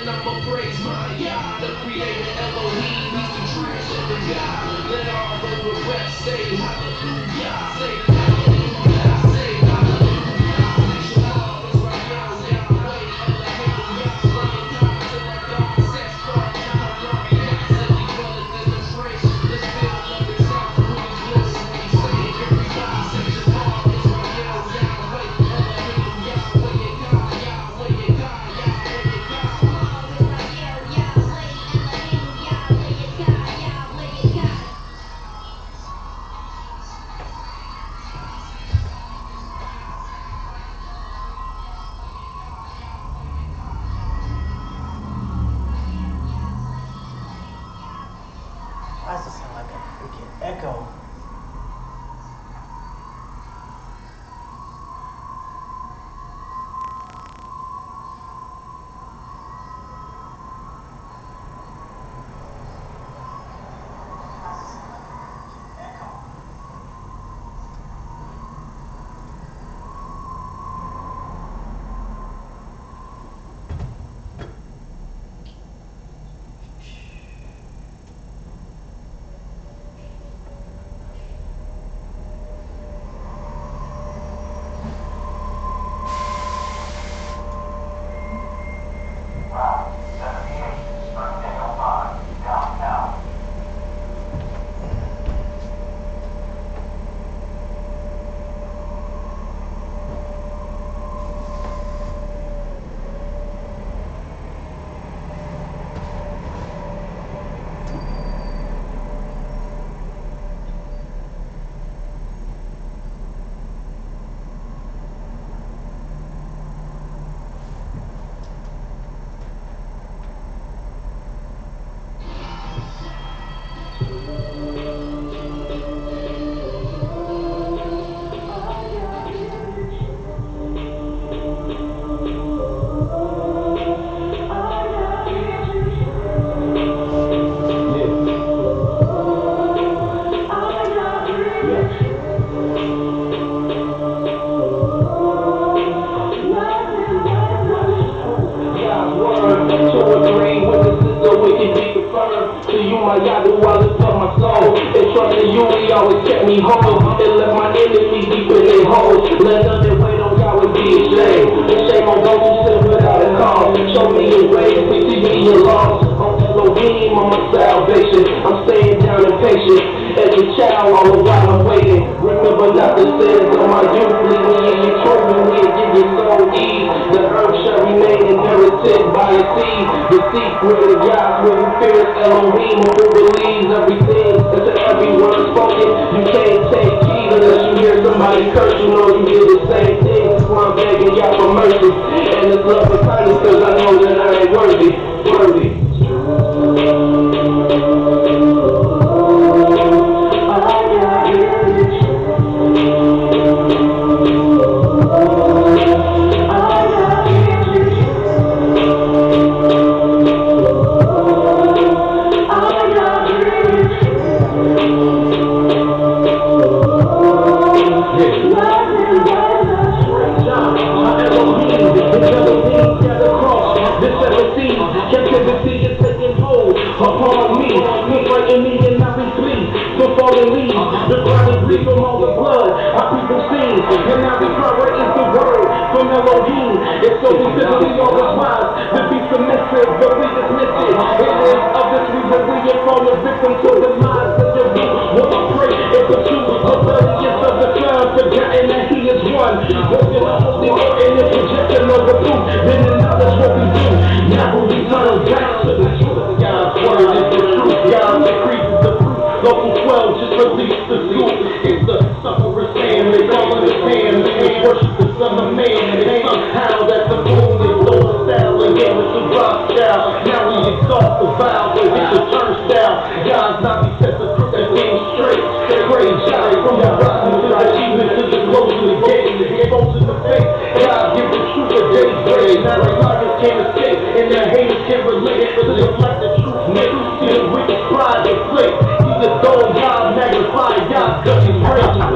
then I'ma praise my Yah, the creator Elohim. He's the true son of God. Let all those with breath say hallelujah. Say hallelujah. Say hallelujah. Shalom Israel, Yahweh, Elohim, Yahweh, God, till our God sets far. Glory, God, said he dwelleth in the trace. This field of itself with his bliss. When he say it, everybody say Shalom Israel, Yahweh, Elohim, Yahweh, God, Yahweh, God, Yahweh, God. Why does it sound like a freaking echo? Always kept me whole and left my enemies deep in their holes. Let them that wait on God would be ashamed. And shame on those who sin without a cause. Show me your ways, please see me your laws. On Elohim, on my salvation. I'm staying down and patient. As a child, all the while I'm waiting. Remember not the sins of my youth. Leave me in your truth and we'll give your soul ease. The earth shall remain inherited by a seed. The secret of God's will who fears Elohim, who believes everything. And to every word spoken, you can't take heed unless you hear somebody curse. You know you hear the same thing. That's why I'm begging y'all for mercy. And it's love and kindness, cause I know that I ain't worthy. Upon me, confronting me and I be pleased. So falling leaves, the ground is bleed from all the blood. Our people sing, and now the power is the word from Elohim. It's so visibly all the wise to be submissive, but we dismiss it. It is of this reason we have fallen victim to the minds of the weak. What I pray is the truth, the brilliance of the cloud, forgetting that he is one. Working the holy word and the projection of the truth. Then the knowledge what we do. Now we turn back to the truth. God's word is the truth. God increases the fruit. Local 12 just released the scoop. It's the sufferer's hand. They call it his hand. They worship the Son of Man. And somehow that's the moon. They blow the style and gave us a rock style. Now we exalt the vow. But it's a turnstile. God's not be set the crooked things straight. They praise God from the rotten to the achievement to the close to the gate. Exposed in the face. God give the truth a day's grade. Now the liars can't escape. And their haters can't relate. But they reflect the truth. Nigga, see the wicked pride and flake. He's a dull God, magnified God, cause he's raging.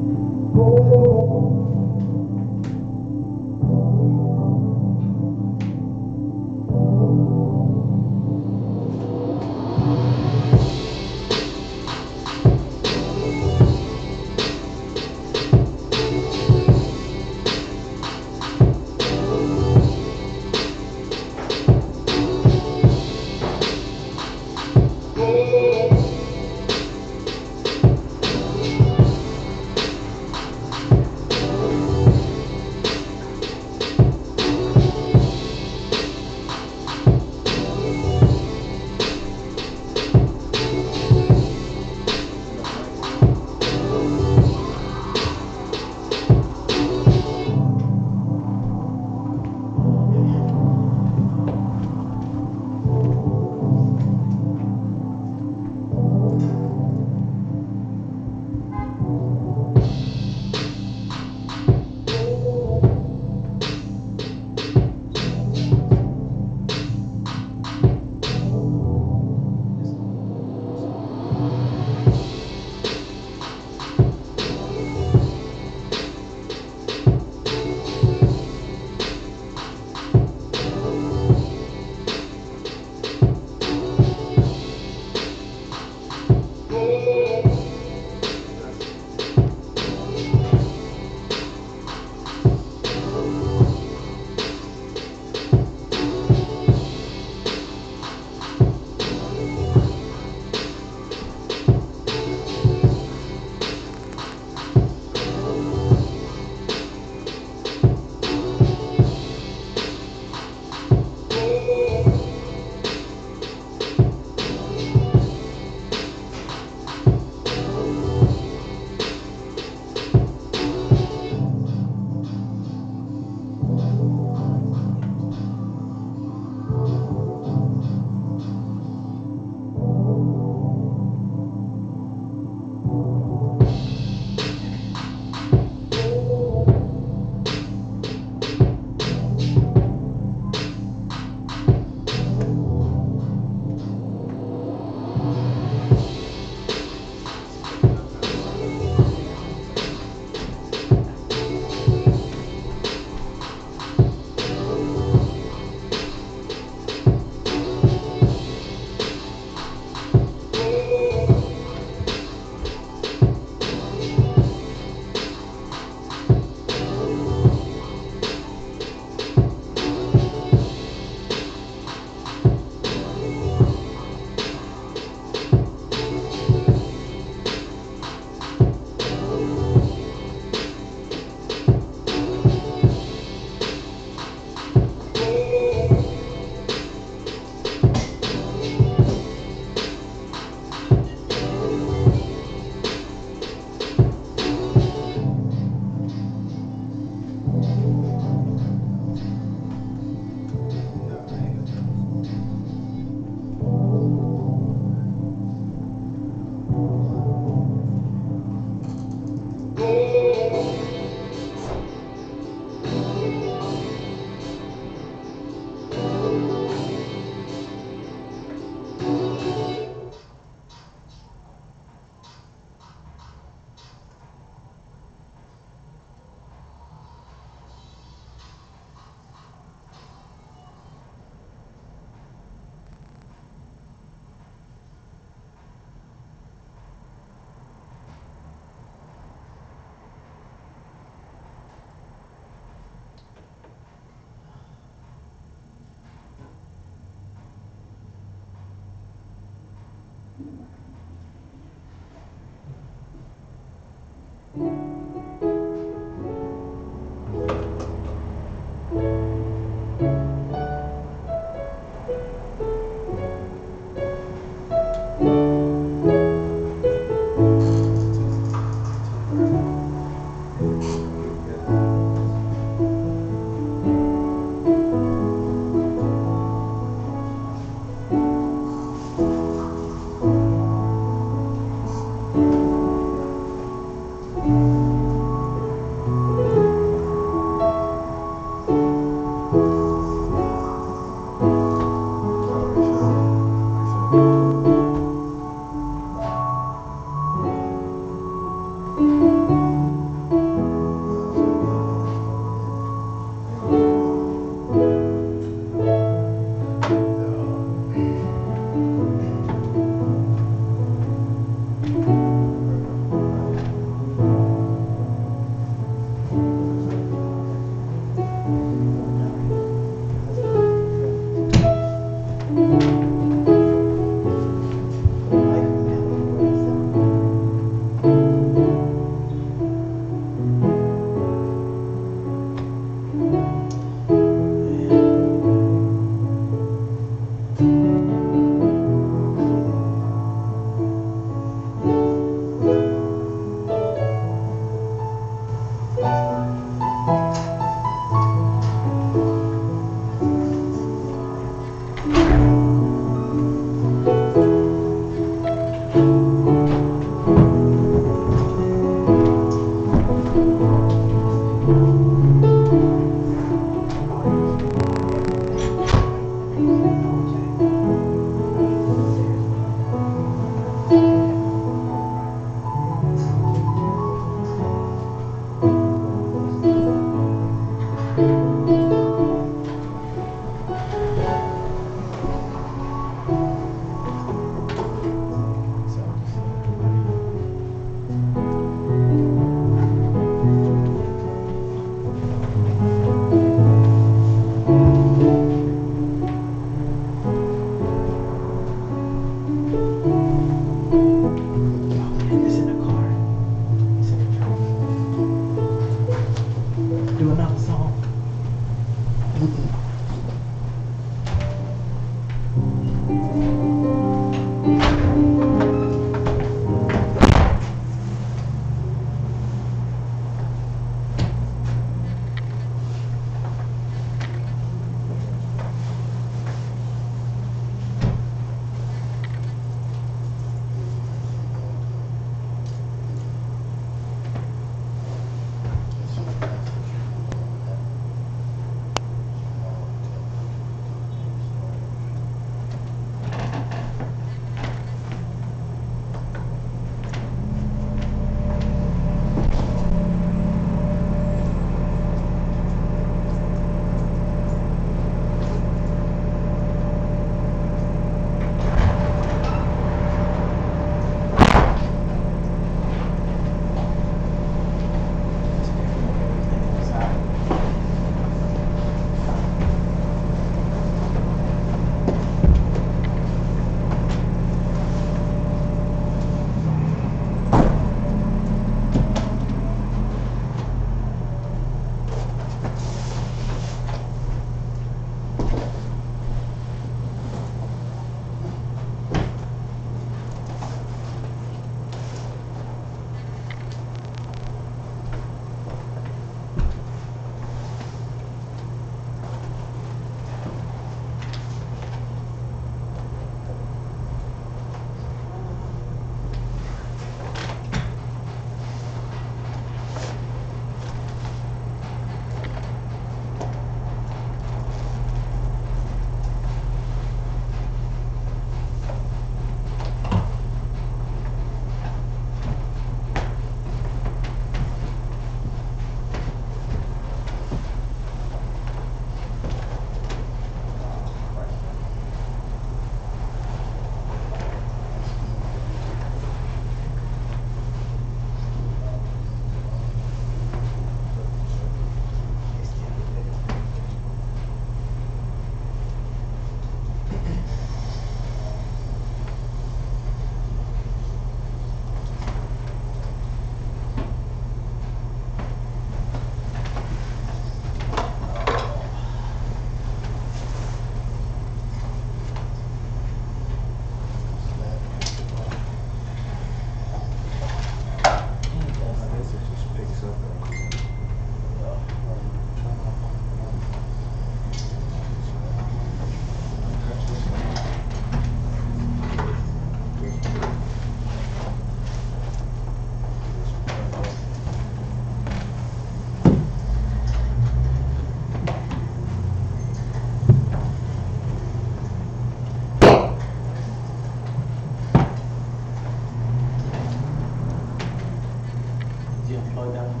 Did you unplug that one?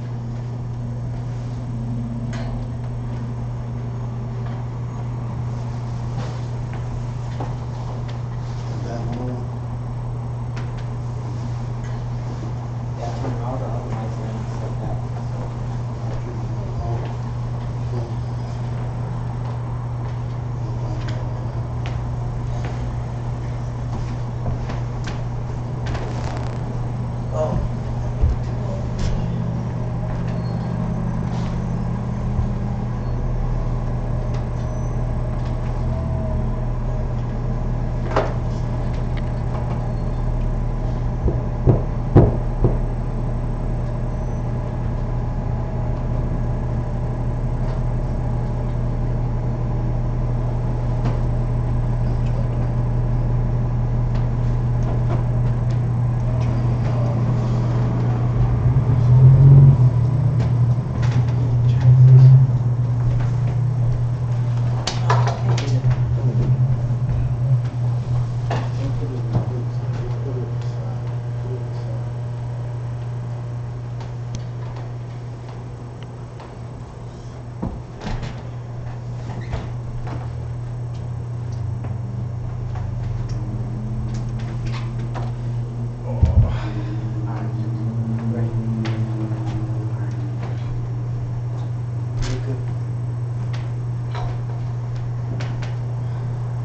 That one. Yeah, I turned all the other lights in and stuff that. Oh.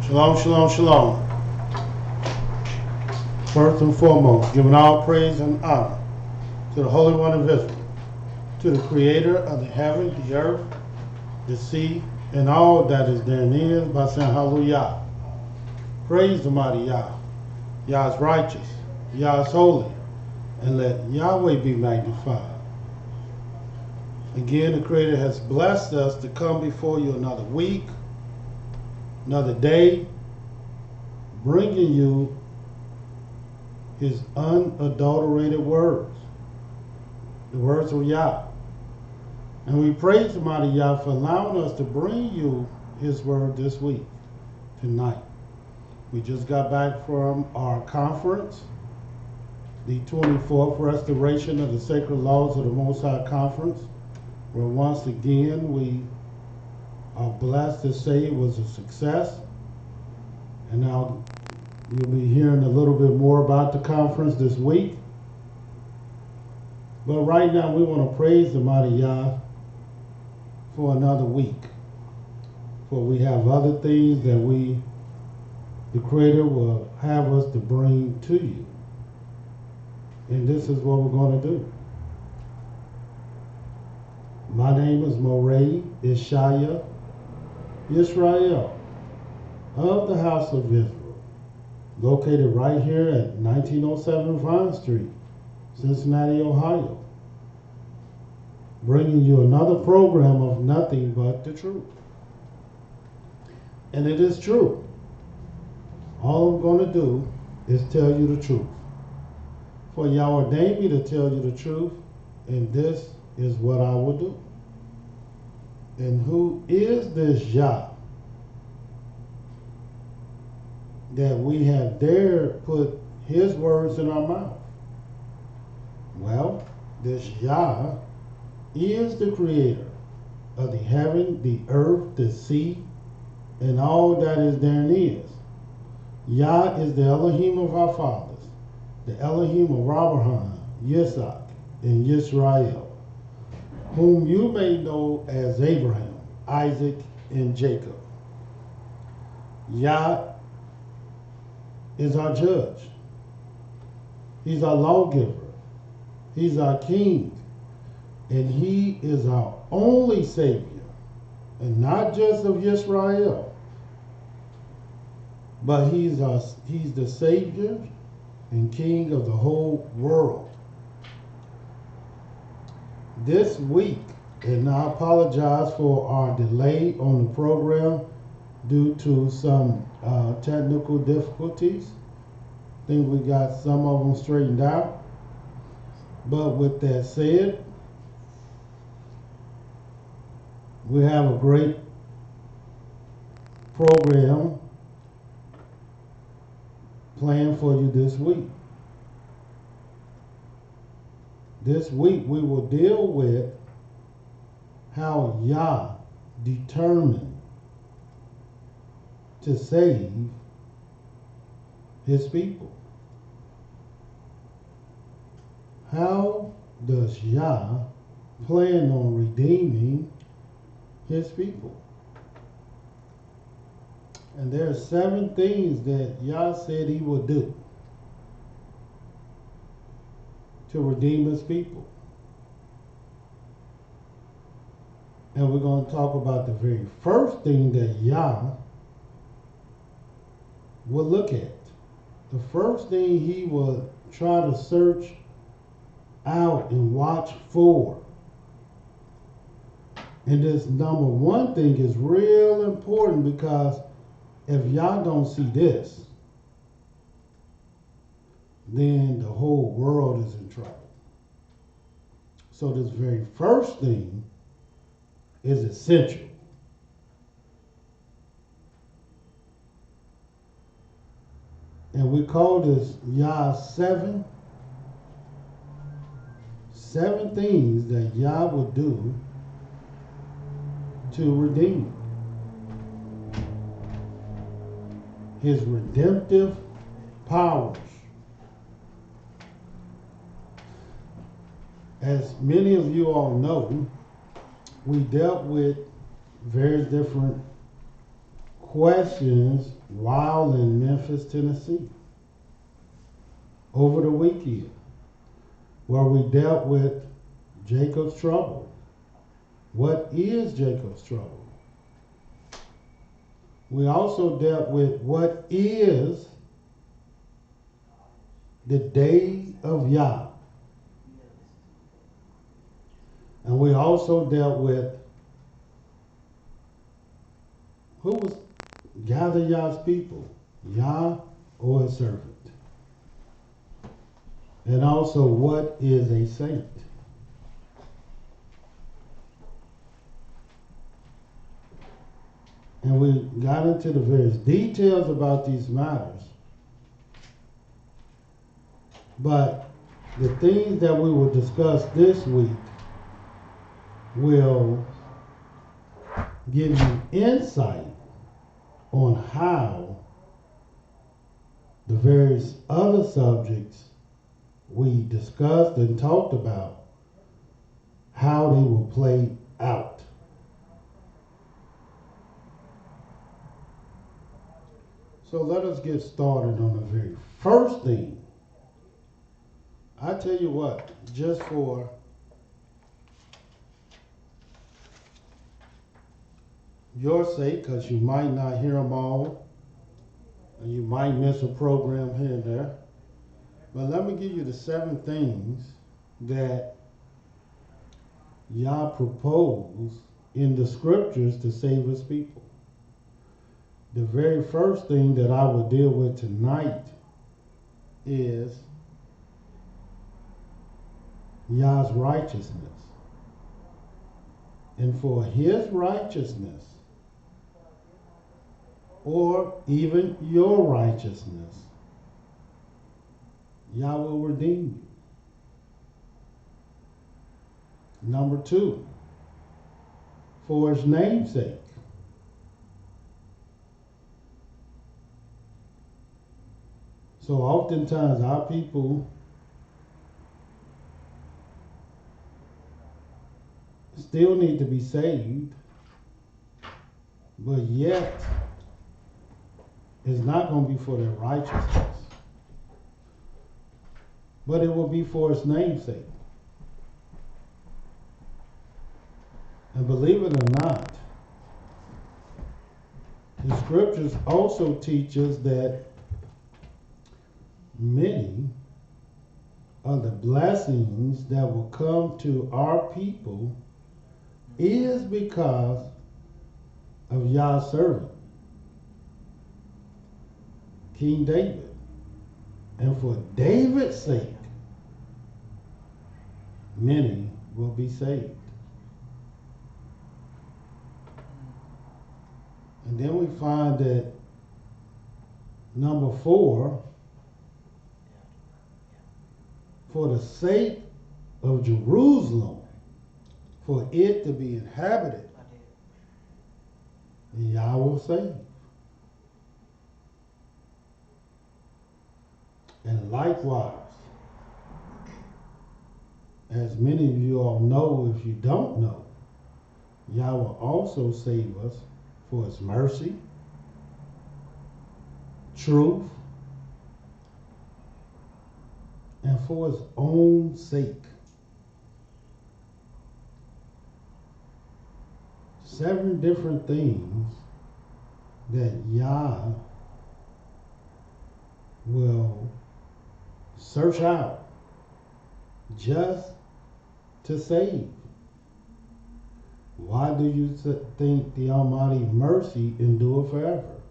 Shalom, shalom, shalom. First and foremost, giving all praise and honor to the Holy One of Israel, to the Creator of the heaven, the earth, the sea, and all that is therein, by saying hallelujah. Praise the mighty Yah. Yah is righteous, Yah is holy, and let Yahweh be magnified. Again, the Creator has blessed us to come before you another week, another day, bringing you His unadulterated words, the words of Yah. And we praise the mighty Yah for allowing us to bring you His word this week, tonight. We just got back from our conference, the 24th Restoration of the Sacred Laws of the Most High Conference, where once again we are blessed to say it was a success. And now you'll be hearing a little bit more about the conference this week. But right now we want to praise the mighty Yah for another week. For we have other things that the Creator will have us to bring to you. And this is what we're going to do. My name is Mowreh IshiYAH, YIsraEL, of the house of Israel, located right here at 1907 Vine Street, Cincinnati, Ohio, bringing you another program of nothing but the truth. And it is true. All I'm going to do is tell you the truth. For Yah ordained me to tell you the truth, and this is what I will do. And who is this Yah that we have dared put His words in our mouth? Well, this Yah is the Creator of the heaven, the earth, the sea, and all that is therein. Yah is the Elohim of our fathers, the Elohim of Abraham, Yitzhak, and YIsraEL, whom you may know as Abraham, Isaac, and Jacob. Yah is our judge. He's our lawgiver. He's our king. And He is our only Savior. And not just of YIsraEL, but He's the Savior and King of the whole world. This week, and I apologize for our delay on the program due to some technical difficulties. I think we got some of them straightened out. But with that said, we have a great program planned for you this week. this week we will deal with how Yah determined to save his people. How does Yah plan on redeeming his people? And there are 7 things that Yah said he would do to redeem his people. And we're going to talk about the very first thing that Yah will look at. The first thing he will try to search out and watch for. And this number 1 thing is real important, because if y'all don't see this, then the whole world is in trouble. So this very first thing is essential. And we call this Yah's 7 things that Yah will do to redeem. His redemptive powers. As many of you all know, we dealt with various different questions while in Memphis, Tennessee over the weekend, where we dealt with Jacob's trouble. What is Jacob's trouble? We also dealt with what is the day of Yah. And we also dealt with who was gather Yah's people, Yah or his servant. And also, what is a saint? And we got into the various details about these matters. But the things that we will discuss this week will give you insight on how the various other subjects we discussed and talked about, how they will play out. So let us get started on the very first thing. I tell you what, just for your sake, because you might not hear them all, and you might miss a program here and there, but let me give you the 7 things that Yah proposed in the scriptures to save his people. The very first thing that I will deal with tonight is Yah's righteousness. And for his righteousness, or even your righteousness, Yah will redeem you. Number 2, for his name's sake. So oftentimes our people still need to be saved, but yet it's not going to be for their righteousness, but it will be for his name's sake. And believe it or not, the scriptures also teach us that many of the blessings that will come to our people is because of Yah's servant, King David. And for David's sake, many will be saved. And then we find that number 4, for the sake of Jerusalem for it to be inhabited, and Yah will save. And likewise, as many of you all know, if you don't know, Yah will also save us for his mercy, truth, and for his own sake. 7 different things that Yah will search out just to save. Why do you think the Almighty mercy endure forever?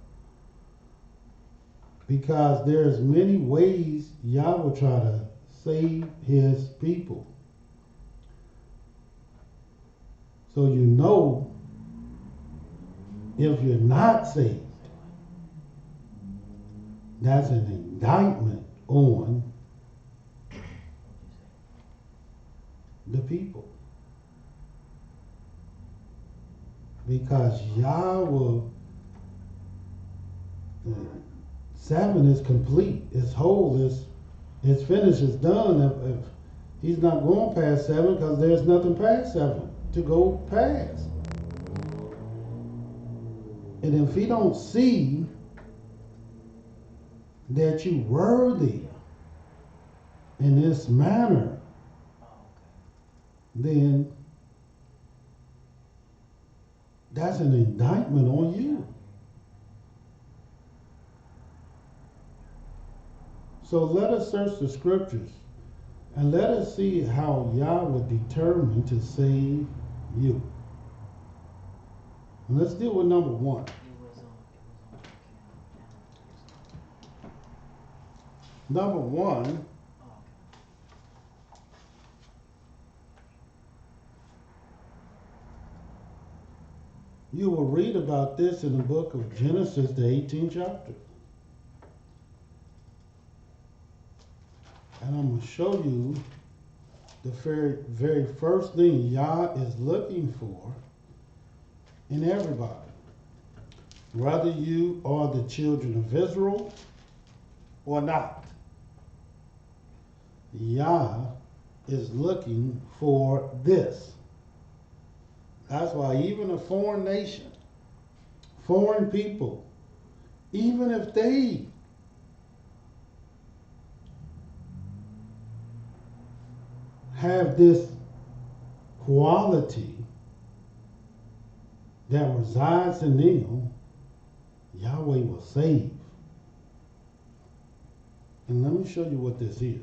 Because there's many ways Yah will try to save his people. So you know, if you're not saved, that's an indictment on the people. Because Yah will, the Sabbath is complete, it's whole, it's finished, it's done. If he's not going past 7, because there's nothing past 7 to go past. And if he don't see that you worthy in this manner, then that's an indictment on you. So let us search the scriptures and let us see how Yah will determine to save you. And let's deal with number 1. Number 1, you will read about this in the book of Genesis, the 18th chapter. And I'm going to show you the very first thing Yah is looking for in everybody. Whether you are the children of Israel or not, Yah is looking for this. That's why even a foreign nation, foreign people, even if they have this quality that resides in them, Yahweh will save. And let me show you what this is.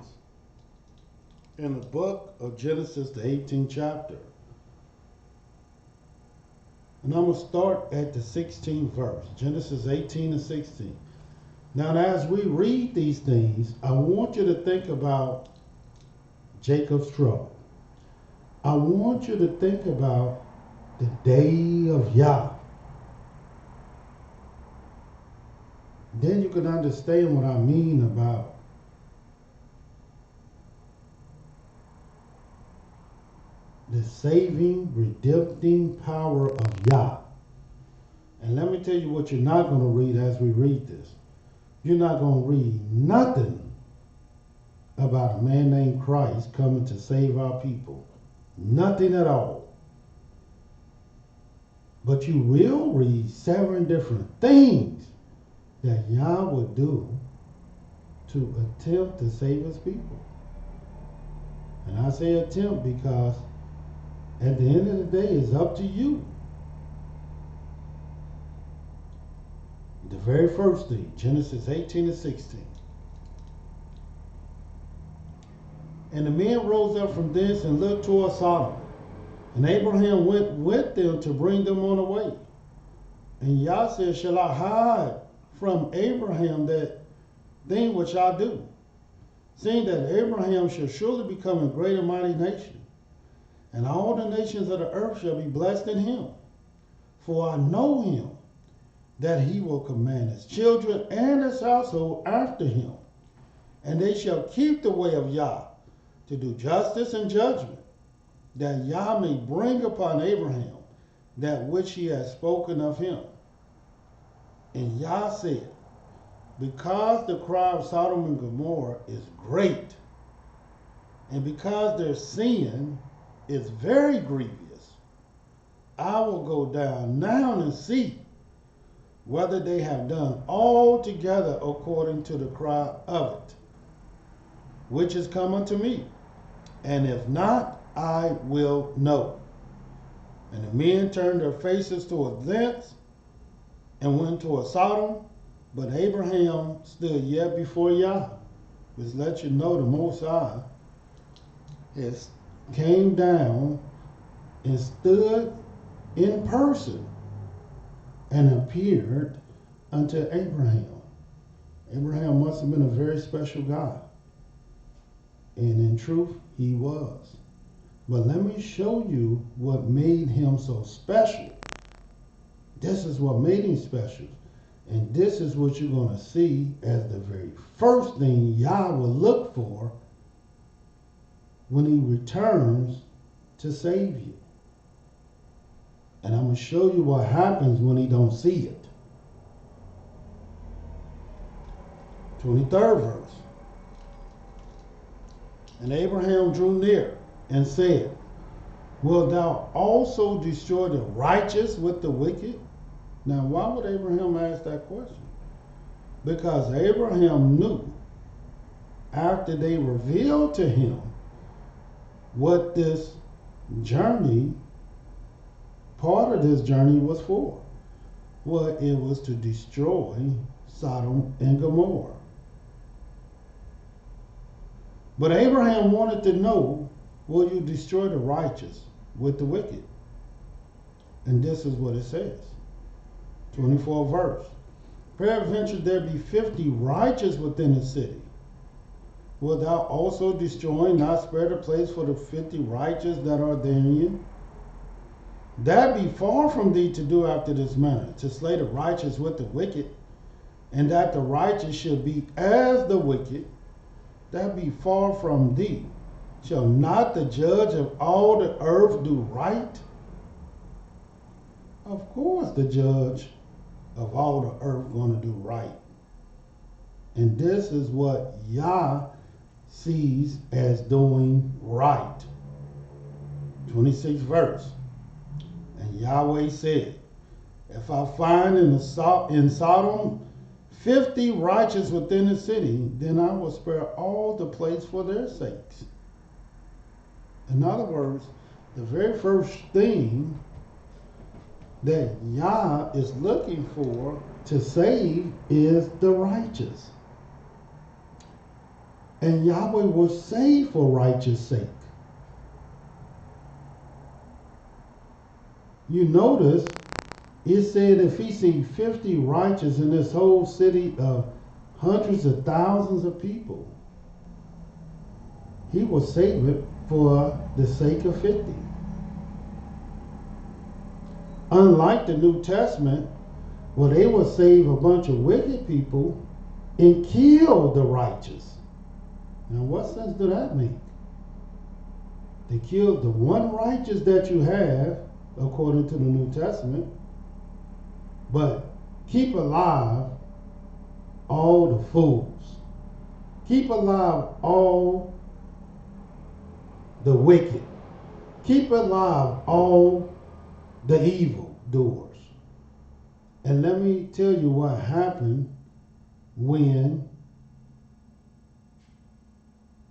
In the book of Genesis, the 18th chapter, and I'm going to start at the 16th verse, Genesis 18 and 16. Now, as we read these things, I want you to think about Jacob's trouble. I want you to think about the day of Yah. Then you can understand what I mean about the saving, redempting power of Yah. And let me tell you what you're not going to read as we read this. You're not going to read nothing about a man named Christ coming to save our people. Nothing at all. But you will read 7 different things that Yah would do to attempt to save his people. And I say attempt because at the end of the day, it's up to you. The very first thing, Genesis 18 and 16. And the men rose up from thence and looked toward Sodom. And Abraham went with them to bring them on the way. And Yah said, shall I hide from Abraham that thing which I do? Seeing that Abraham shall surely become a great and mighty nation, and all the nations of the earth shall be blessed in him. For I know him, that he will command his children and his household after him, and they shall keep the way of Yah to do justice and judgment, that Yah may bring upon Abraham that which he has spoken of him. And Yah said, because the cry of Sodom and Gomorrah is great, and because their sin is very grievous, I will go down now and see whether they have done altogether according to the cry of it, which is come unto me. And if not, I will know. And the men turned their faces toward thence and went toward Sodom, but Abraham stood yet before Yah. Just let you know the Most High has came down and stood in person and appeared unto Abraham. Abraham must have been a very special guy. And in truth, he was. But let me show you what made him so special. This is what made him special. And this is what you're going to see as the very first thing Yah will look for when he returns to save you. And I'm going to show you what happens when he don't see it. 23rd verse. And Abraham drew near and said, wilt thou also destroy the righteous with the wicked? Now, why would Abraham ask that question? Because Abraham knew after they revealed to him what this journey, part of this journey was for. Well, it was to destroy Sodom and Gomorrah. But Abraham wanted to know, will you destroy the righteous with the wicked? And this is what it says. 24th verse. Peradventure there be 50 righteous within the city. Wilt thou also destroy, not spare the place for the 50 righteous that are therein? That be far from thee to do after this manner, to slay the righteous with the wicked, and that the righteous should be as the wicked. That be far from thee. Shall not the judge of all the earth do right? Of course the judge of all the earth going to do right. And this is what Yah sees as doing right. 26th verse. And Yahweh said, if I find in Sodom 50 righteous within the city, then I will spare all the place for their sakes. In other words, the very first thing that Yah is looking for to save is the righteous. And Yahweh will save for righteous sake. You notice it said if he see 50 righteous in this whole city of hundreds of thousands of people, he will save it for the sake of 50. Unlike the New Testament, where they will save a bunch of wicked people and kill the righteous. Now, what sense does that make? They killed the one righteous that you have, according to the New Testament, but keep alive all the fools. Keep alive all the wicked. Keep alive all the evil doers. And let me tell you what happened when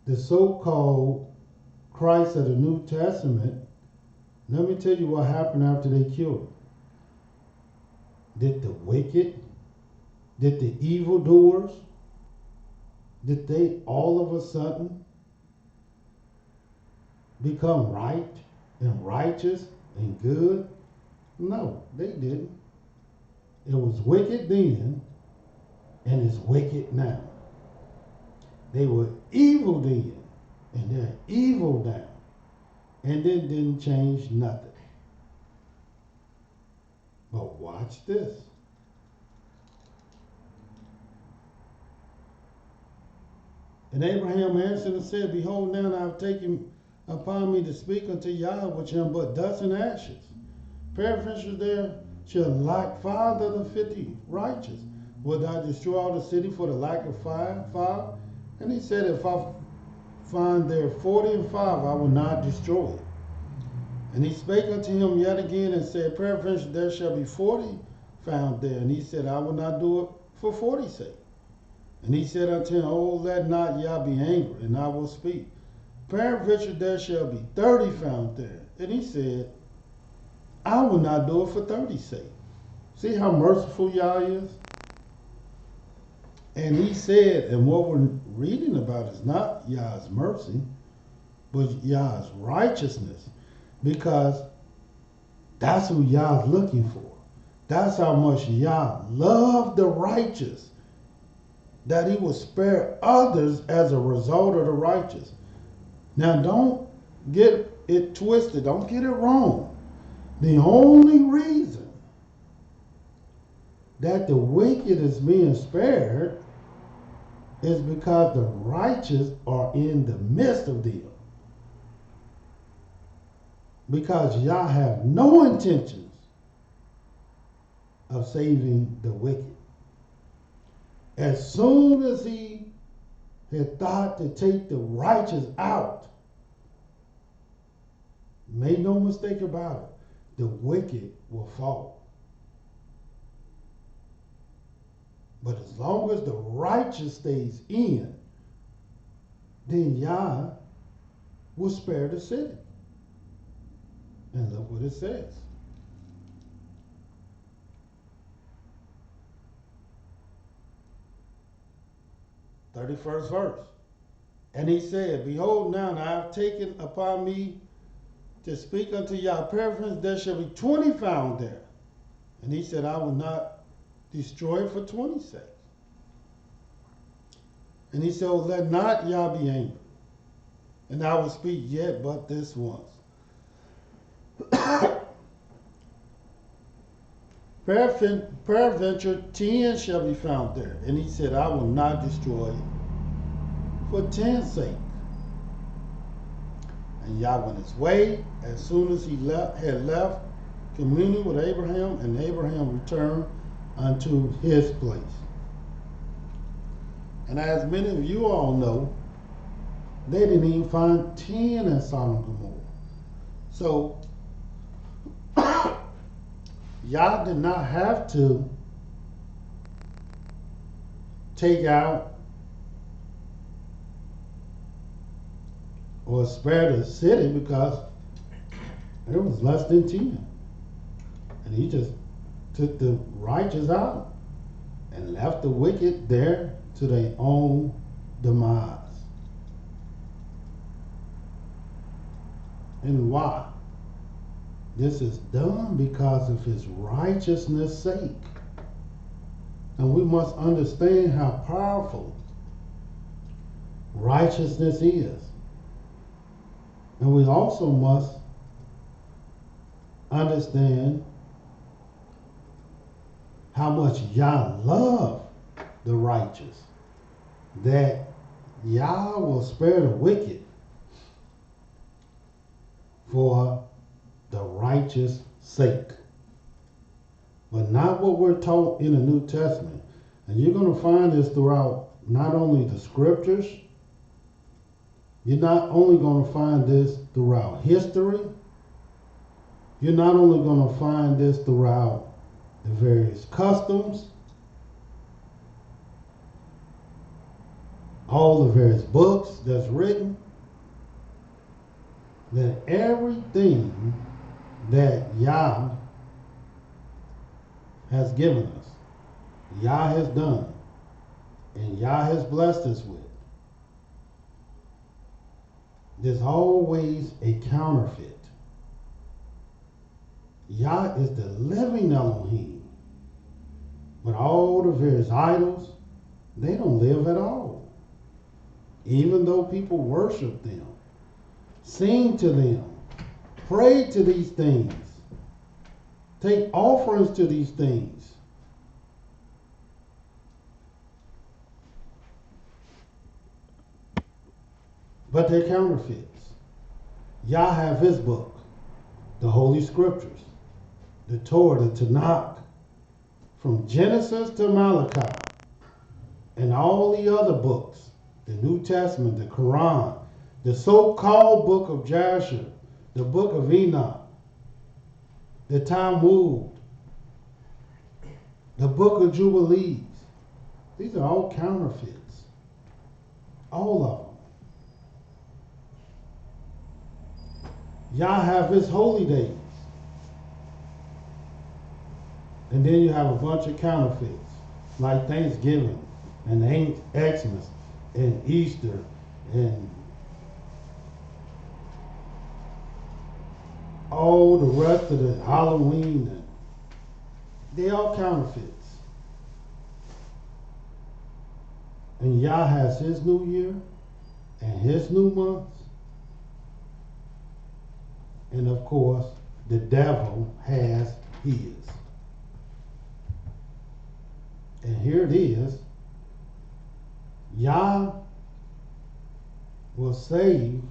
the so-called Christ of the New Testament, let me tell you what happened after they killed him. Did the wicked, did the evildoers, did they all of a sudden become right and righteous and good? No, they didn't. It was wicked then, and it's wicked now. They were evil then, and they're evil now. And it didn't change nothing. But watch this. And Abraham answered and said, Behold, now I have taken upon me to speak unto Yah which am but dust and ashes. Peradventure there shall lack 5 of the 50 righteous. Would I destroy all the city for the lack of 5? And he said, If I find there 40 and 5, I will not destroy it. And he spake unto him yet again and said, Peradventure there shall be 40 found there. And he said, I will not do it for 40's sake. And he said unto him, Oh, let not Yah be angry, and I will speak. Peradventure there shall be 30 found there. And he said, I will not do it for 30's sake. See how merciful Yah is? And he said, and what we're reading about is not Yah's mercy, but Yah's righteousness. Because that's who Yah's looking for. That's how much Yah loved the righteous, that he will spare others as a result of the righteous. Now don't get it twisted. Don't get it wrong. The only reason that the wicked is being spared is because the righteous are in the midst of them. Because Yah have no intentions of saving the wicked. As soon as he had thought to take the righteous out, make no mistake about it, the wicked will fall. But as long as the righteous stays in, then Yah will spare the city. And look what it says. The 31st verse. And he said, Behold, now I have taken upon me to speak unto Yah. Peradventure there shall be 20 found there. And he said, I will not destroy it for 20's sake. And he said, Let not Yah be angry, and I will speak yet but this once. Peradventure 10 shall be found there. And he said, I will not destroy it for 10's sake. And Yah went his way as soon as he had left communion with Abraham, and Abraham returned unto his place. And as many of you all know, they didn't even find 10 in Sodom and Gomorrah. So Yah did not have to take out or spare the city because it was less than 10. And he just took the righteous out and left the wicked there to their own demise. And why? This is done because of his righteousness' sake. And we must understand how powerful righteousness is. And we also must understand how much Yah loves the righteous, that Yah will spare the wicked for the righteous sake. But not what we're taught in the New Testament. And you're going to find this throughout not only the scriptures, you're not only going to find this throughout history, you're not only going to find this throughout the various customs, all the various books that's written, that everything that Yah has given us, Yah has done, and Yah has blessed us with, there's always a counterfeit. Yah is the living Elohim. But all the various idols, they don't live at all. Even though people worship them, sing to them, pray to these things, take offerings to these things. but they're counterfeits. Yah have his book, the Holy Scriptures, the Torah, the Tanakh, from Genesis to Malachi, and all the other books, the New Testament, the Quran, the so-called book of Jasher, the book of Enoch, the Talmud, the book of Jubilees. These are all counterfeits. All of them. Yah have his holy days. And then you have a bunch of counterfeits, like Thanksgiving and Xmas and Easter and all the rest of the Halloween. And they all counterfeits. And Yah has his new year and his new months. And of course, the devil has his. And here it is. Yah will save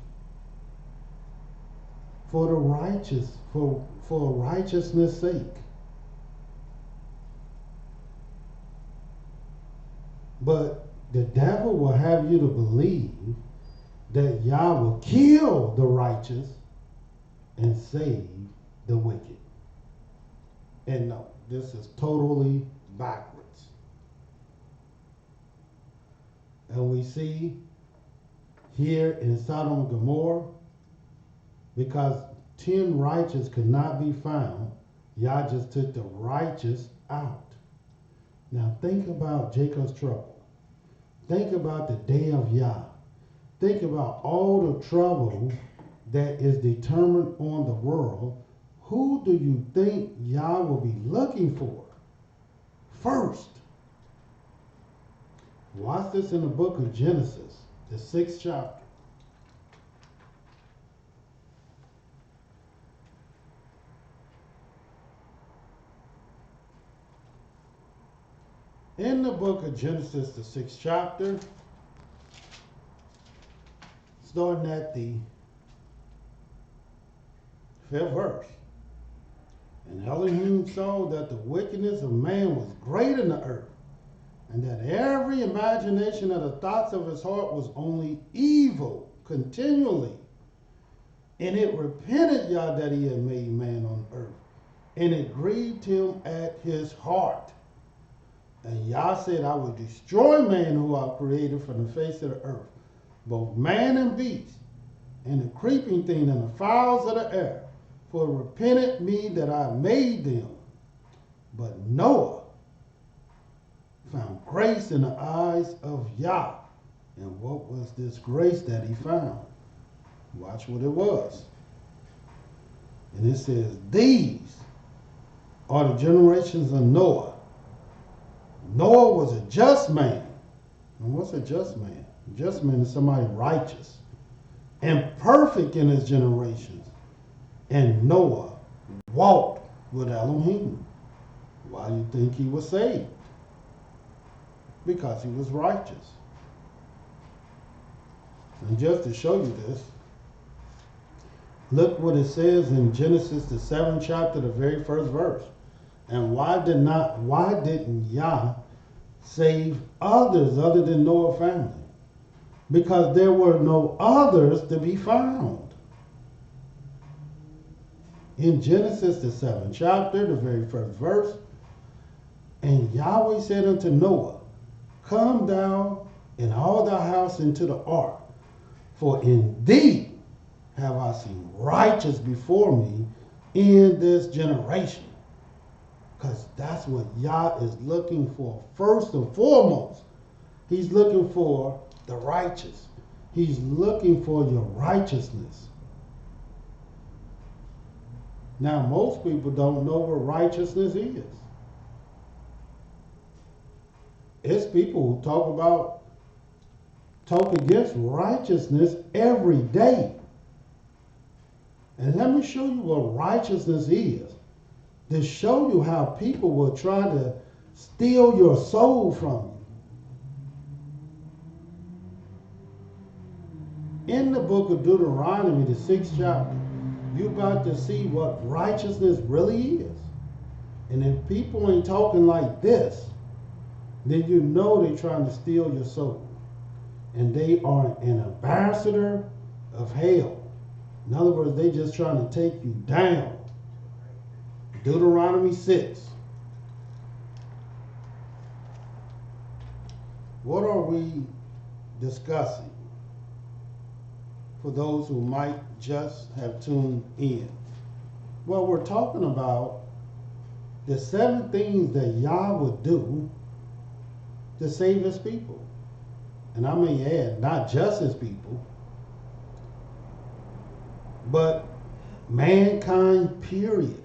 for the righteous, for righteousness' sake. But the devil will have you to believe that Yah will kill the righteous and save the wicked. And no, this is totally backwards. And we see here in Sodom and Gomorrah, because 10 righteous could not be found, Yah just took the righteous out. Now think about Jacob's trouble. Think about the day of Yah. Think about all the trouble that is determined on the world. Who do you think Yah will be looking for first? Watch this in the book of Genesis, the 6th chapter. In the book of Genesis, the 6th chapter, starting at the 5th verse. And Elohim saw that the wickedness of man was great in the earth, and that every imagination of the thoughts of his heart was only evil continually. And it repented Yah that he had made man on earth, and it grieved him at his heart. And Yah said, I will destroy man who I created from the face of the earth, both man and beast, and the creeping thing and the fowls of the air, for it repented me that I made them. But Noah found grace in the eyes of Yah. And what was this grace that he found? Watch what it was. And it says, these are the generations of Noah. Noah was a just man. And what's a just man? A just man is somebody righteous and perfect in his generations. And Noah walked with Elohim. Why do you think he was saved? Because he was righteous. And just to show you this, look what it says in Genesis, the 7th chapter, the very first verse. And why didn't Yah save others other than Noah's family? Because there were no others to be found. In Genesis, the 7th chapter, the very first verse, and Yahweh said unto Noah, come down and all thy house into the ark, for in thee have I seen righteous before me in this generation. Because that's what Yah is looking for first and foremost. He's looking for the righteous. He's looking for your righteousness. Now, most people don't know what righteousness is. It's people who talk against righteousness every day. And let me show you what righteousness is. To show you how people will try to steal your soul from you. in the book of Deuteronomy, the 6th chapter, you're about to see what righteousness really is. And if people ain't talking like this, then you know they're trying to steal your soul. And they are an ambassador of hell. In other words, they just trying to take you down. Deuteronomy 6. What are we discussing for those who might just have tuned in? Well, we're talking about the 7 things that Yah would do to save his people. And I may add, not just his people, but mankind, period.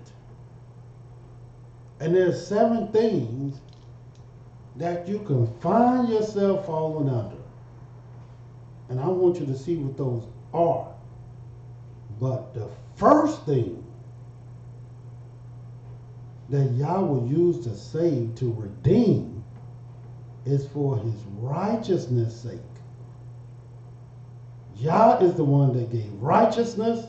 And there's 7 things that you can find yourself falling under. And I want you to see what those are. But the first thing that Yah will use to save, to redeem, is for his righteousness' sake. Yah is the one that gave righteousness,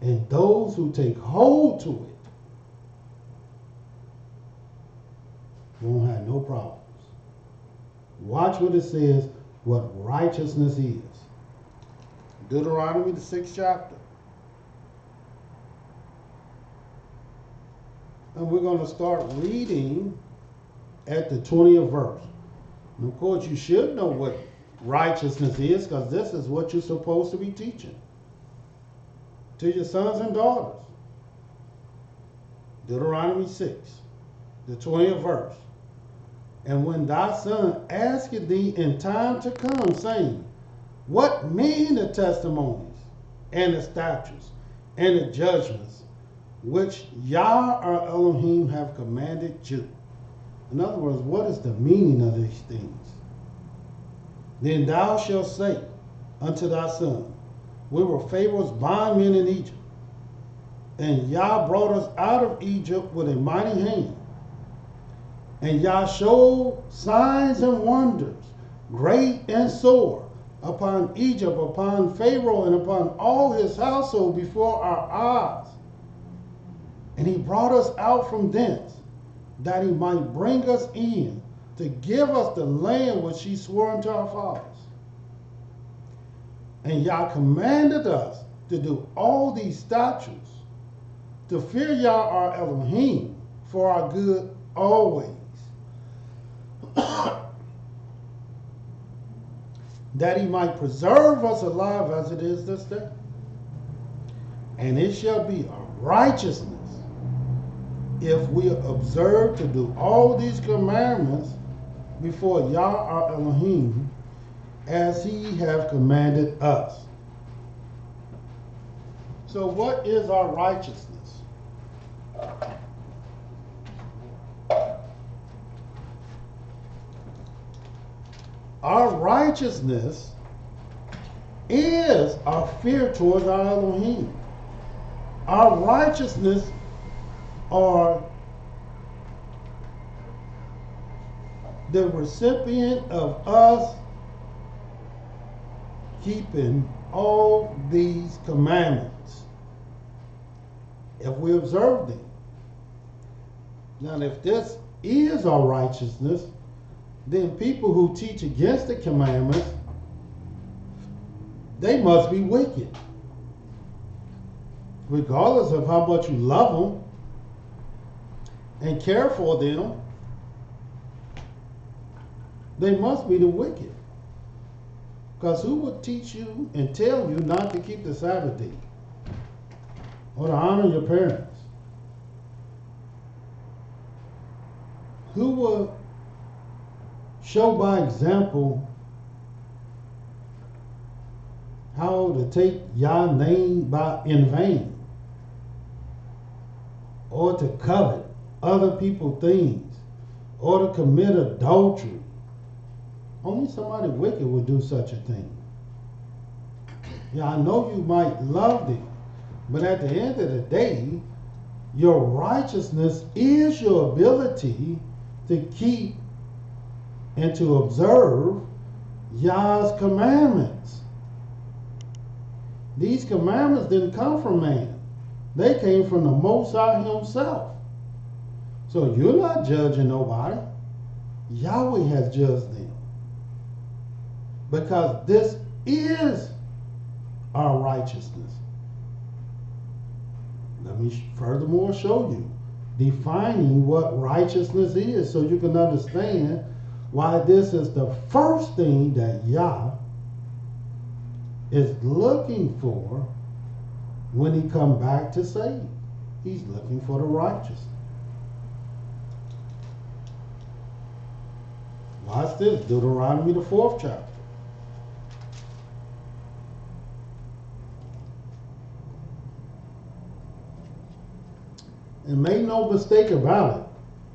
and those who take hold to it won't have no problems. Watch what it says, what righteousness is. Deuteronomy, the 6th chapter. And we're going to start reading at the 20th verse. And of course, you should know what righteousness is, because this is what you're supposed to be teaching to your sons and daughters. Deuteronomy 6, the 20th verse. And when thy son asketh thee in time to come, saying, what mean the testimonies and the statutes and the judgments which Yah our Elohim have commanded you? In other words, what is the meaning of these things? Then thou shalt say unto thy son, we were Pharaoh's bondmen in Egypt, and Yah brought us out of Egypt with a mighty hand. And Yah showed signs and wonders, great and sore, upon Egypt, upon Pharaoh, and upon all his household before our eyes. And he brought us out from thence, that he might bring us in, to give us the land which he swore unto our fathers. And Yah commanded us to do all these statutes, to fear Yah our Elohim for our good always. That he might preserve us alive as it is this day. And it shall be a righteousness if we observe to do all these commandments before Yah our Elohim as he have commanded us. So what is our righteousness? Our righteousness is our fear towards our Elohim. Our righteousness are the recipient of us keeping all these commandments, if we observe them. Now, if this is our righteousness, then people who teach against the commandments, they must be wicked. Regardless of how much you love them and care for them, they must be the wicked. Because who would teach you and tell you not to keep the Sabbath day or to honor your parents? Who would show by example how to take Yah's name in vain, or to covet other people's things, or to commit adultery? Only somebody wicked would do such a thing. Yeah, I know you might love them, but at the end of the day, your righteousness is your ability to keep and to observe Yah's commandments. These commandments didn't come from man. They came from the Most High himself. So you're not judging nobody. Yahweh has judged them. Because this is our righteousness. Let me furthermore show you, defining what righteousness is so you can understand why this is the first thing that Yah is looking for when he come back to save. He's looking for the righteous. Watch this, Deuteronomy the 4th chapter. And make no mistake about it,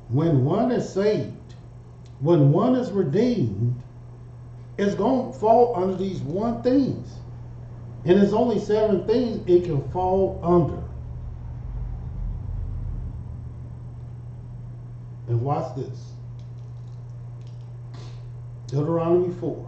when one is saved, when one is redeemed, it's going to fall under these one things. And it's only 7 things it can fall under. And watch this. Deuteronomy 4.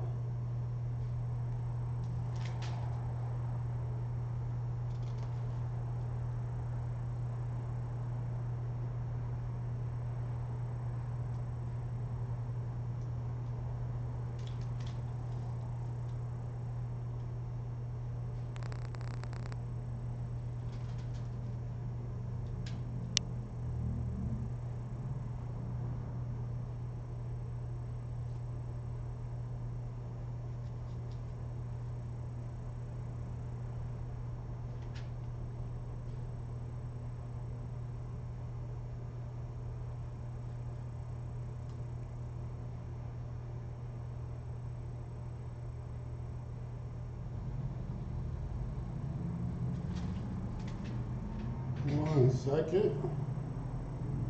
One second.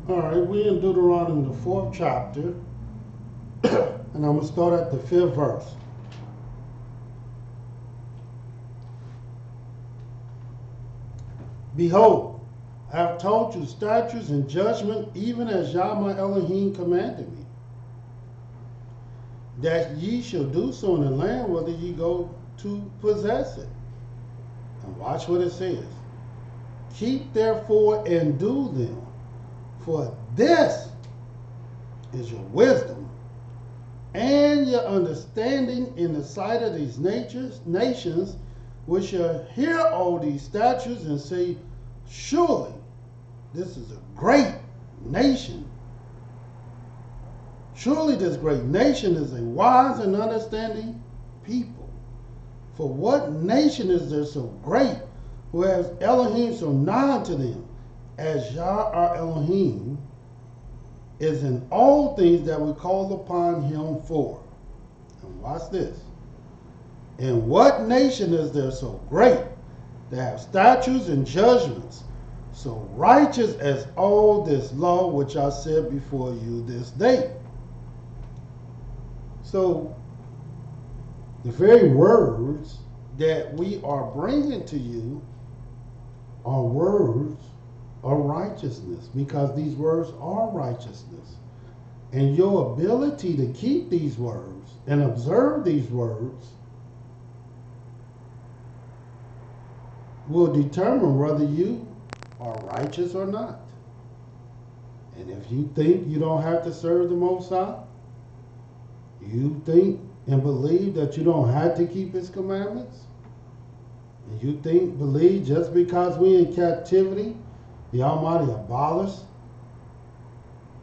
All right, we're in Deuteronomy the 4th chapter, and I'm going to start at the 5th verse. Behold, I have taught you statutes and judgment, even as Yah my Elohim commanded me, that ye shall do so in the land whether ye go to possess it. And watch what it says. Keep therefore and do them, for this is your wisdom and your understanding in the sight of these nations, which shall hear all these statutes and say, surely this is a great nation. Surely this great nation is a wise and understanding people. For what nation is there so great, who has Elohim so nigh to them, as Yah our Elohim is in all things that we call upon him for? And watch this. And what nation is there so great, that have statutes and judgments, so righteous as all this law which I said before you this day? So, the very words that we are bringing to you are words of righteousness, because these words are righteousness. And your ability to keep these words and observe these words will determine whether you are righteous or not. And if you think you don't have to serve the Most High, you think and believe that you don't have to keep his commandments, and you believe just because we're in captivity, the Almighty abolished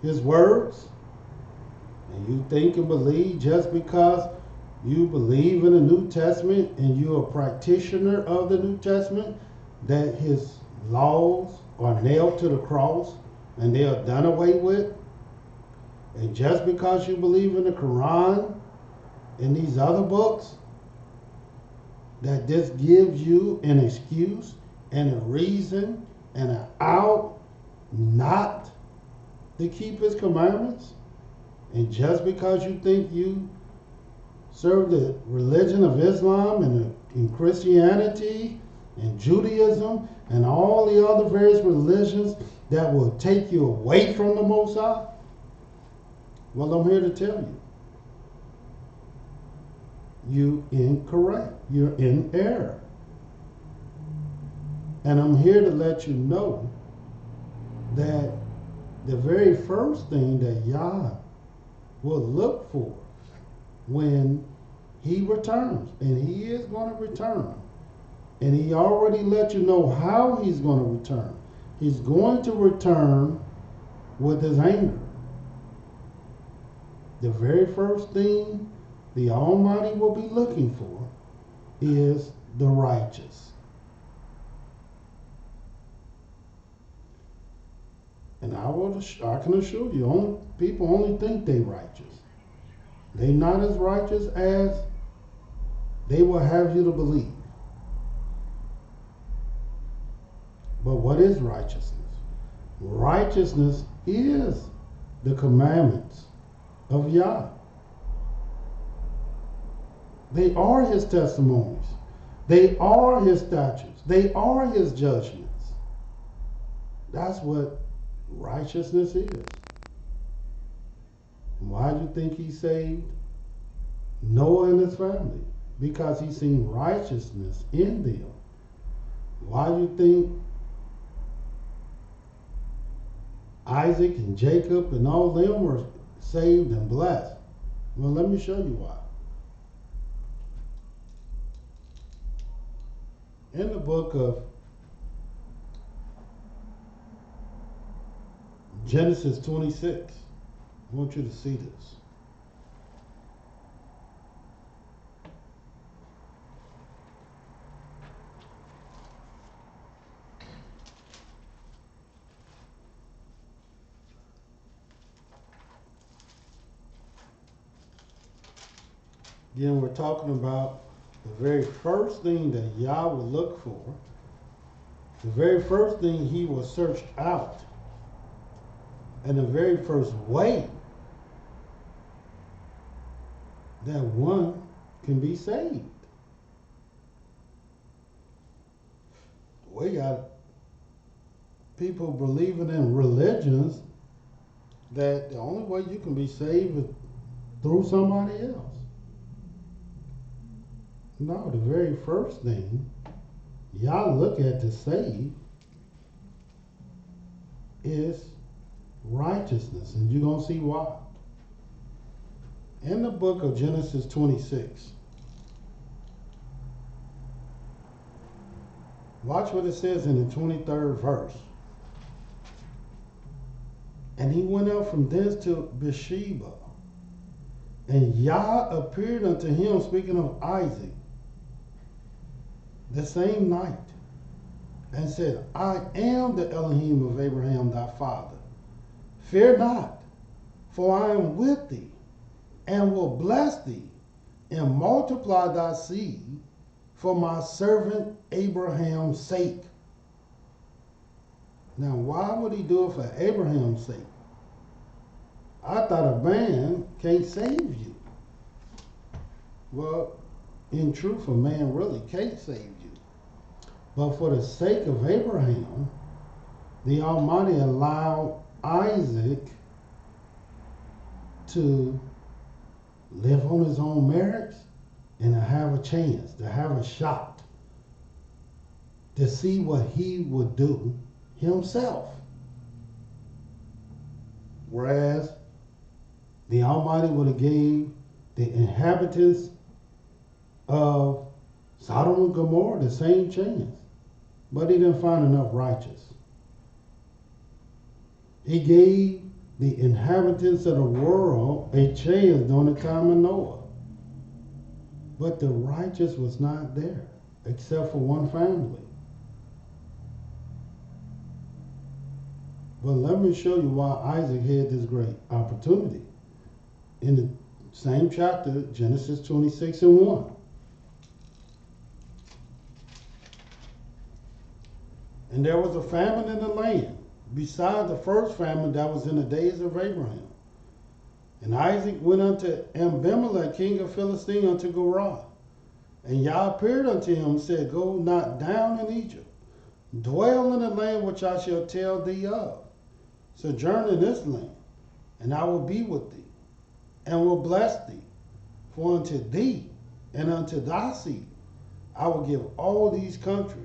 his words, and you think and believe just because you believe in the New Testament and you're a practitioner of the New Testament, that his laws are nailed to the cross and they are done away with. And just because you believe in the Quran and these other books, that this gives you an excuse and a reason and an out not to keep his commandments. And just because you think you serve the religion of Islam and Christianity and Judaism and all the other various religions that will take you away from the Most High, well, I'm here to tell you, you're incorrect. You're in error. And I'm here to let you know that the very first thing that Yah will look for when he returns, and he is going to return, and he already let you know how he's going to return. He's going to return with his anger. The very first thing the Almighty will be looking for is the righteous. And I can assure you, people only think they righteous. They not as righteous as they will have you to believe. But what is righteousness? Righteousness is the commandments of Yah. They are his testimonies. They are his statutes. They are his judgments. That's what righteousness is. Why do you think he saved Noah and his family? Because he seen righteousness in them. Why do you think Isaac and Jacob and all them were saved and blessed? Well, let me show you why. In the book of Genesis 26, I want you to see this. Again, we're talking about the very first thing that Yah will look for, the very first thing he will search out, and the very first way that one can be saved. We got people believing in religions that the only way you can be saved is through somebody else. No, the very first thing y'all look at to save is righteousness, and you're going to see why. In the book of Genesis 26, watch what it says in the 23rd verse. And he went up from thence to Beersheba, and Yah appeared unto him, speaking of Isaac, the same night, and said, I am the Elohim of Abraham thy father. Fear not, for I am with thee, and will bless thee, and multiply thy seed for my servant Abraham's sake. Now, why would he do it for Abraham's sake? I thought a man can't save you. Well, in truth, a man really can't save you. But for the sake of Abraham, the Almighty allowed Isaac to live on his own merits and to have a chance, to have a shot, to see what he would do himself. Whereas the Almighty would have gave the inhabitants of Sodom and Gomorrah the same chance, but he didn't find enough righteous. He gave the inhabitants of the world a chance during the time of Noah, but the righteous was not there, except for one family. But let me show you why Isaac had this great opportunity. In the same chapter, Genesis 26 and 1. And there was a famine in the land, beside the first famine that was in the days of Abraham. And Isaac went unto Abimelech, king of Philistine, unto Gerar. And Yah appeared unto him and said, Go not down in Egypt. Dwell in the land which I shall tell thee of. Sojourn in this land, and I will be with thee, and will bless thee. For unto thee and unto thy seed I will give all these countries,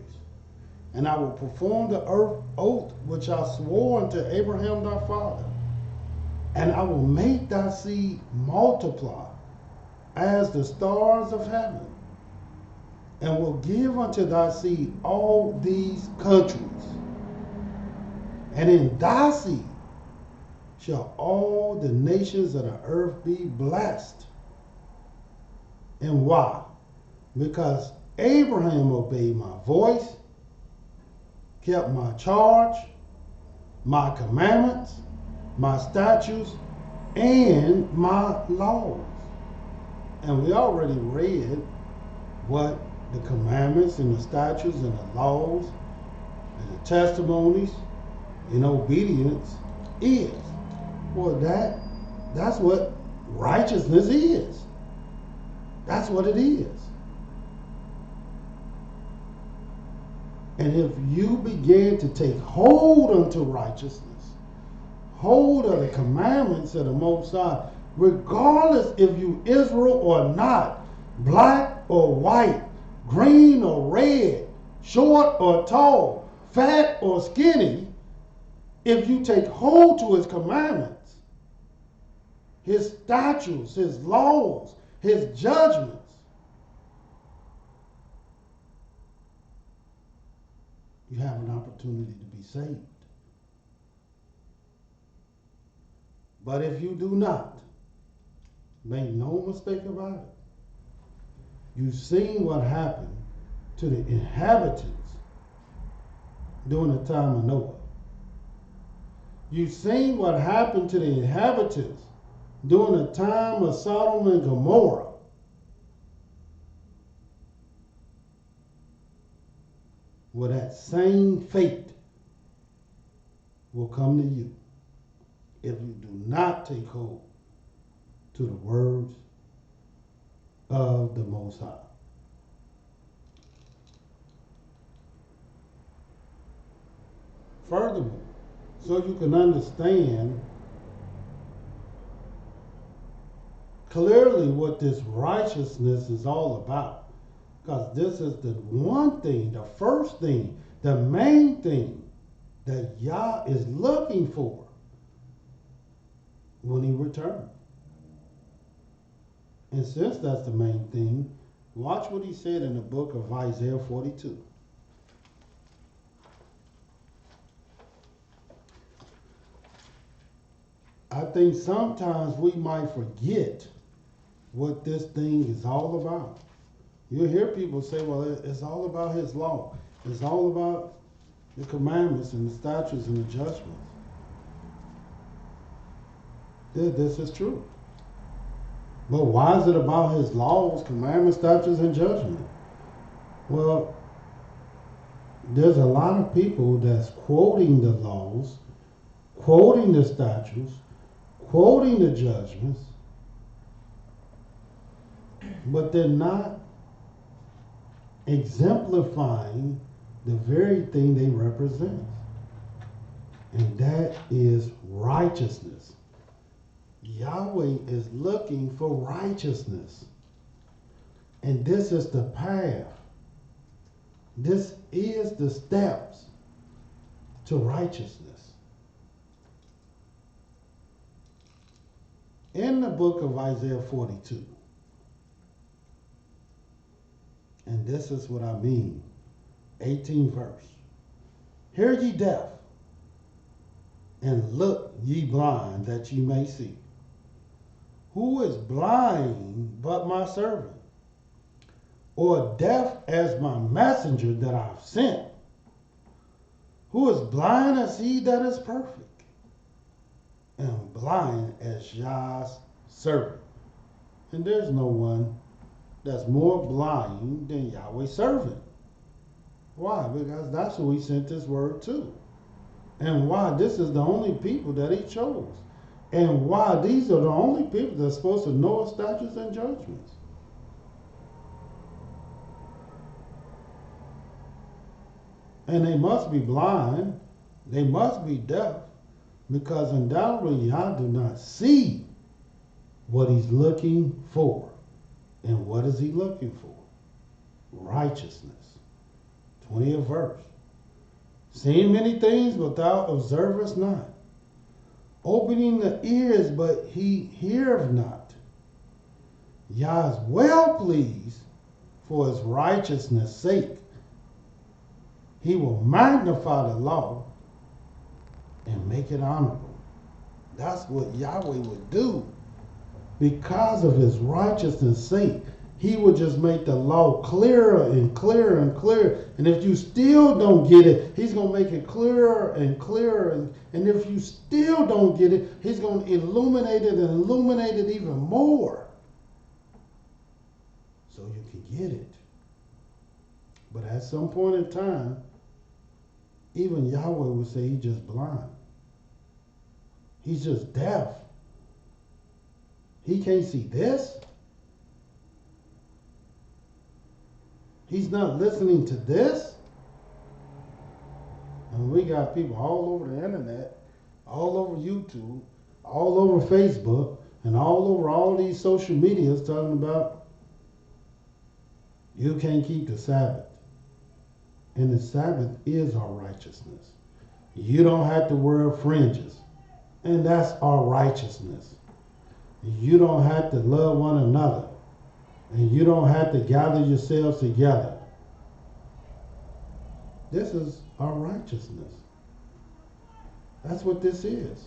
And I will perform the oath which I swore unto Abraham thy father. And I will make thy seed multiply as the stars of heaven, and will give unto thy seed all these countries. And in thy seed shall all the nations of the earth be blessed. And why? Because Abraham obeyed my voice, kept my charge, my commandments, my statutes, and my laws. And we already read what the commandments and the statutes and the laws and the testimonies and obedience is. Well, that's what righteousness is. That's what it is. And if you begin to take hold unto righteousness, hold of the commandments of the Most High, regardless if you Israel or not, black or white, green or red, short or tall, fat or skinny, if you take hold to his commandments, his statutes, his laws, his judgments, you have an opportunity to be saved. But if you do not, make no mistake about it, you've seen what happened to the inhabitants during the time of Noah. You've seen what happened to the inhabitants during the time of Sodom and Gomorrah. Well, that same fate will come to you if you do not take hold to the words of the Most High. Furthermore, so you can understand clearly what this righteousness is all about, because this is the one thing, the first thing, the main thing that Yah is looking for when he returns. And since that's the main thing, watch what he said in the book of Isaiah 42. I think sometimes we might forget what this thing is all about. You hear people say, well, it's all about his law. It's all about the commandments and the statutes and the judgments. This is true. But why is it about his laws, commandments, statutes, and judgment? Well, there's a lot of people that's quoting the laws, quoting the statutes, quoting the judgments, but they're not exemplifying the very thing they represent. And that is righteousness. Yahweh is looking for righteousness. And this is the path. This is the steps to righteousness. In the book of Isaiah 42, and this is what I mean, 18th verse. Hear ye deaf, and look ye blind, that ye may see. Who is blind but my servant, or deaf as my messenger that I've sent? Who is blind as he that is perfect, and blind as Yah's servant? And there's no one that's more blind than Yahweh's servant. Why? Because that's who he sent this word to. And why? This is the only people that he chose. And why? These are the only people that are supposed to know his statutes and judgments. And they must be blind. They must be deaf. Because undoubtedly Yah do not see what he's looking for. And what is he looking for? Righteousness. 20th verse. Seeing many things, but thou observest not. Opening the ears, but he heareth not. Yah is well pleased for his righteousness' sake. He will magnify the law and make it honorable. That's what Yahweh would do. Because of his righteousness' sake, he would just make the law clearer and clearer and clearer. And if you still don't get it, he's going to make it clearer and clearer. And if you still don't get it, he's going to illuminate it and illuminate it even more, so you can get it. But at some point in time, even Yahweh would say he's just blind. He's just deaf. He can't see this. He's not listening to this. And we got people all over the internet, all over YouTube, all over Facebook, and all over all these social medias talking about you can't keep the Sabbath. And the Sabbath is our righteousness. You don't have to wear fringes. And that's our righteousness. You don't have to love one another. And you don't have to gather yourselves together. This is our righteousness. That's what this is.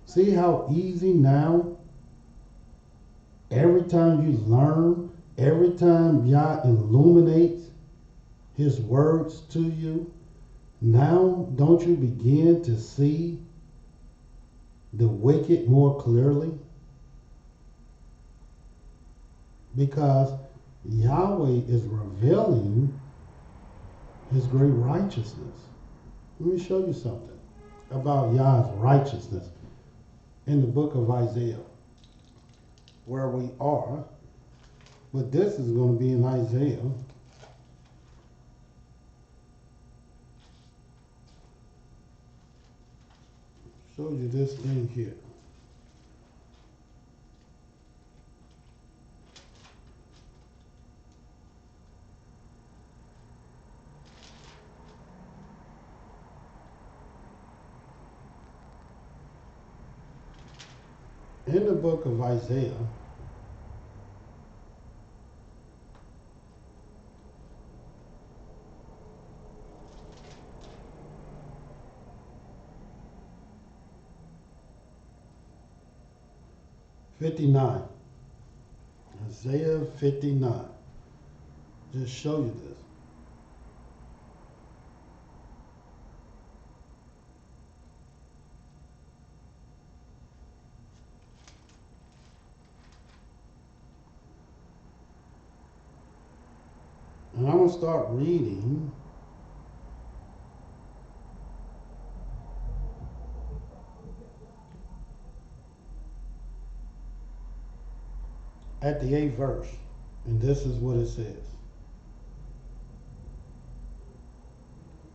See how easy now, every time you learn, every time Yah illuminates his words to you, now don't you begin to see the wicked more clearly? Because Yahweh is revealing his great righteousness. Let me show you something about Yah's righteousness in the book of Isaiah, where we are. But this is going to be in Isaiah. Show you this thing here. In the book of Isaiah, Isaiah 59. Just show you this. And I'm going to start reading at the 8th verse. And this is what it says.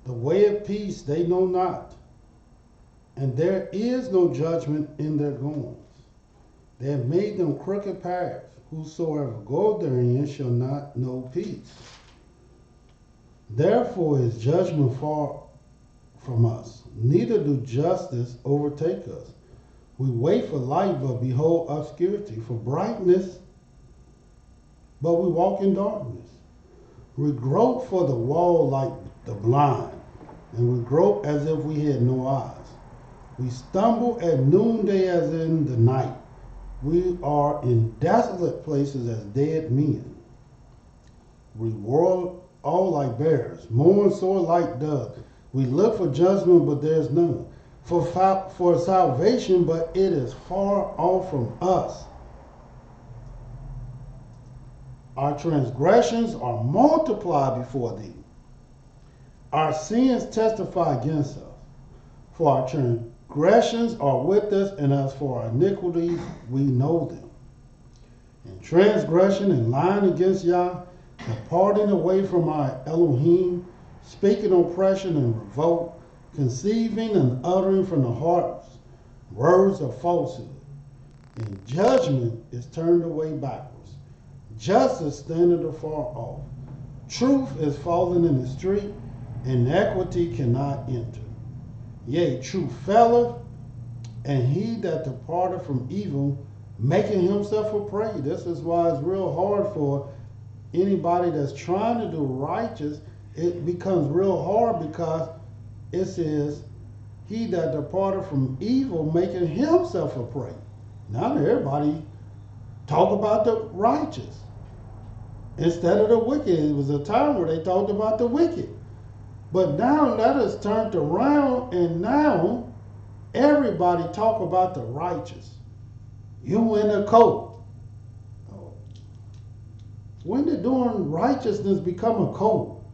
The way of peace they know not, and there is no judgment in their goings. They have made them crooked paths. Whosoever goeth therein shall not know peace. Therefore is judgment far from us, neither do justice overtake us. We wait for light, but behold obscurity, for brightness, but we walk in darkness. We grope for the wall like the blind, and we grope as if we had no eyes. We stumble at noonday as in the night. We are in desolate places as dead men. We whirl all like bears, mourn sore like doves. We look for judgment, but there's none. For salvation, but it is far off from us. Our transgressions are multiplied before thee. Our sins testify against us. For our transgressions are with us, and as for our iniquities, we know them. And transgression and lying against Yah, departing away from our Elohim, speaking oppression and revolt, conceiving and uttering from the hearts words of falsehood. And judgment is turned away backwards. Justice standeth afar off. Truth is fallen in the street, and equity cannot enter. Yea, truth felleth, and he that departed from evil, making himself a prey. This is why it's real hard for anybody that's trying to do righteous. It becomes real hard because it says, he that departed from evil, making himself a prey. Now everybody talk about the righteous instead of the wicked. It was a time where they talked about the wicked. But now that has turned around, and now everybody talk about the righteous. You in a cult. When did doing righteousness become a cult?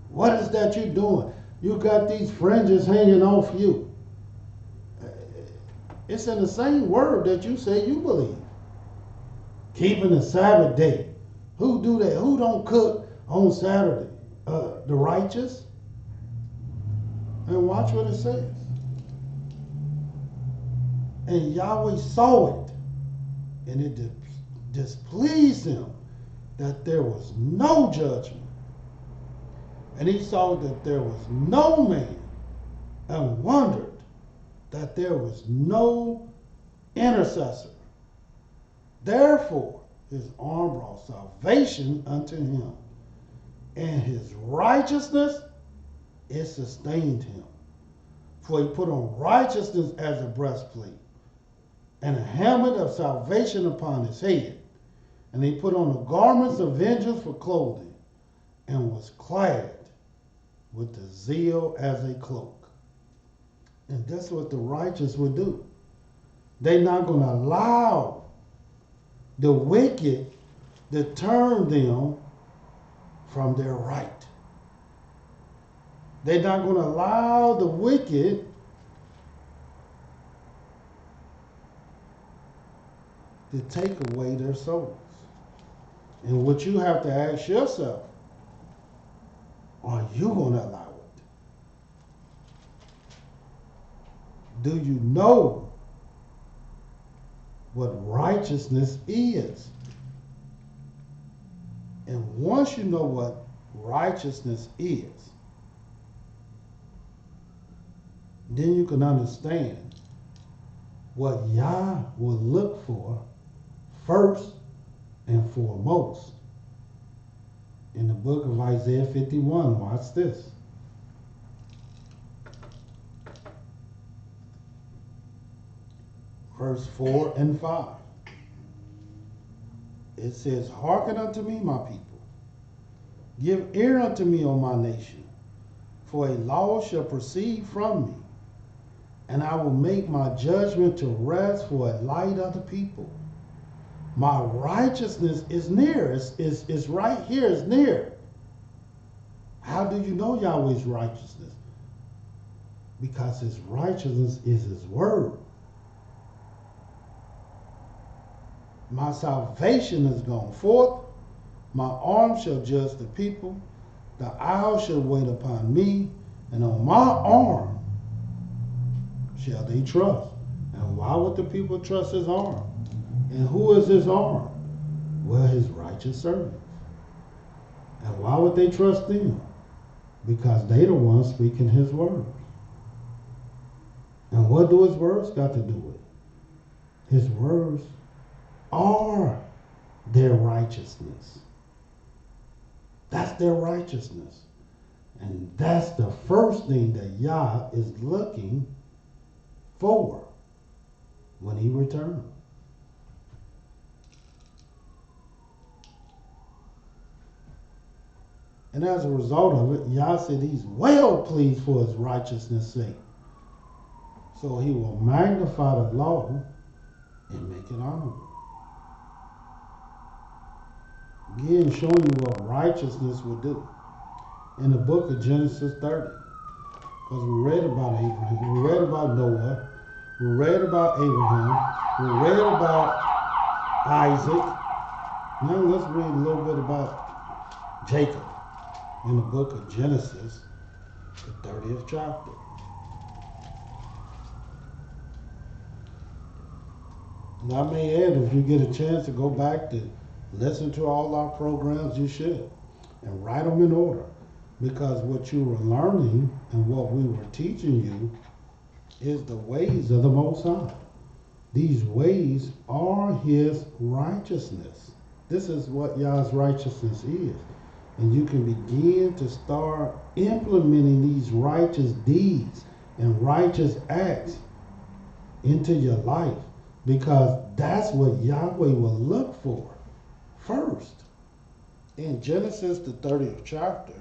What is that you doing? You got these fringes hanging off you. It's in the same word that you say you believe. Keeping the Sabbath day. Who do that? Who don't cook on Saturday? The righteous. And watch what it says. And Yahweh saw it, and it displeased him that there was no judgment. And he saw that there was no man, and wondered that there was no intercessor. Therefore, his arm brought salvation unto him, and his righteousness, it sustained him. For he put on righteousness as a breastplate, and a helmet of salvation upon his head. And he put on the garments of vengeance for clothing, and was clad with the zeal as a cloak. And that's what the righteous would do. They're not going to allow the wicked to turn them from their right. They're not going to allow the wicked to take away their souls. And what you have to ask yourself, are you going to allow it? Do you know what righteousness is? And once you know what righteousness is, then you can understand what Yah will look for first and foremost. In the book of Isaiah 51, watch this. Verse 4 and 5. It says, hearken unto me, my people. Give ear unto me, O my nation. For a law shall proceed from me, and I will make my judgment to rest for a light of the people. My righteousness is near. It's right here. It's near. How do you know Yahweh's righteousness? Because his righteousness is his word. My salvation is gone forth. My arm shall judge the people. The owl shall wait upon me. And on my arm shall they trust. And why would the people trust his arm? And who is his arm? Well, his righteous servants. And why would they trust them? Because they the ones speaking his words. And what do his words got to do with it? His words are their righteousness. That's their righteousness. And that's the first thing that Yah is looking for when he returns. And as a result of it, Yah said he's well pleased for his righteousness' sake. So he will magnify the law and make it honorable. Again, showing you what righteousness will do. In the book of Genesis 30. Because we read about Abraham, we read about Noah, we read about Abraham, we read about Isaac. Now let's read a little bit about Jacob in the book of Genesis, the 30th chapter. And I may add, if you get a chance to go back to Listen to all our programs, you should, and write them in order. Because what you were learning and what we were teaching you is the ways of the Most High. These ways are His righteousness. This is what Yah's righteousness is. And you can begin to start implementing these righteous deeds and righteous acts into your life, because that's what Yahweh will look for first. In Genesis, the 30th chapter,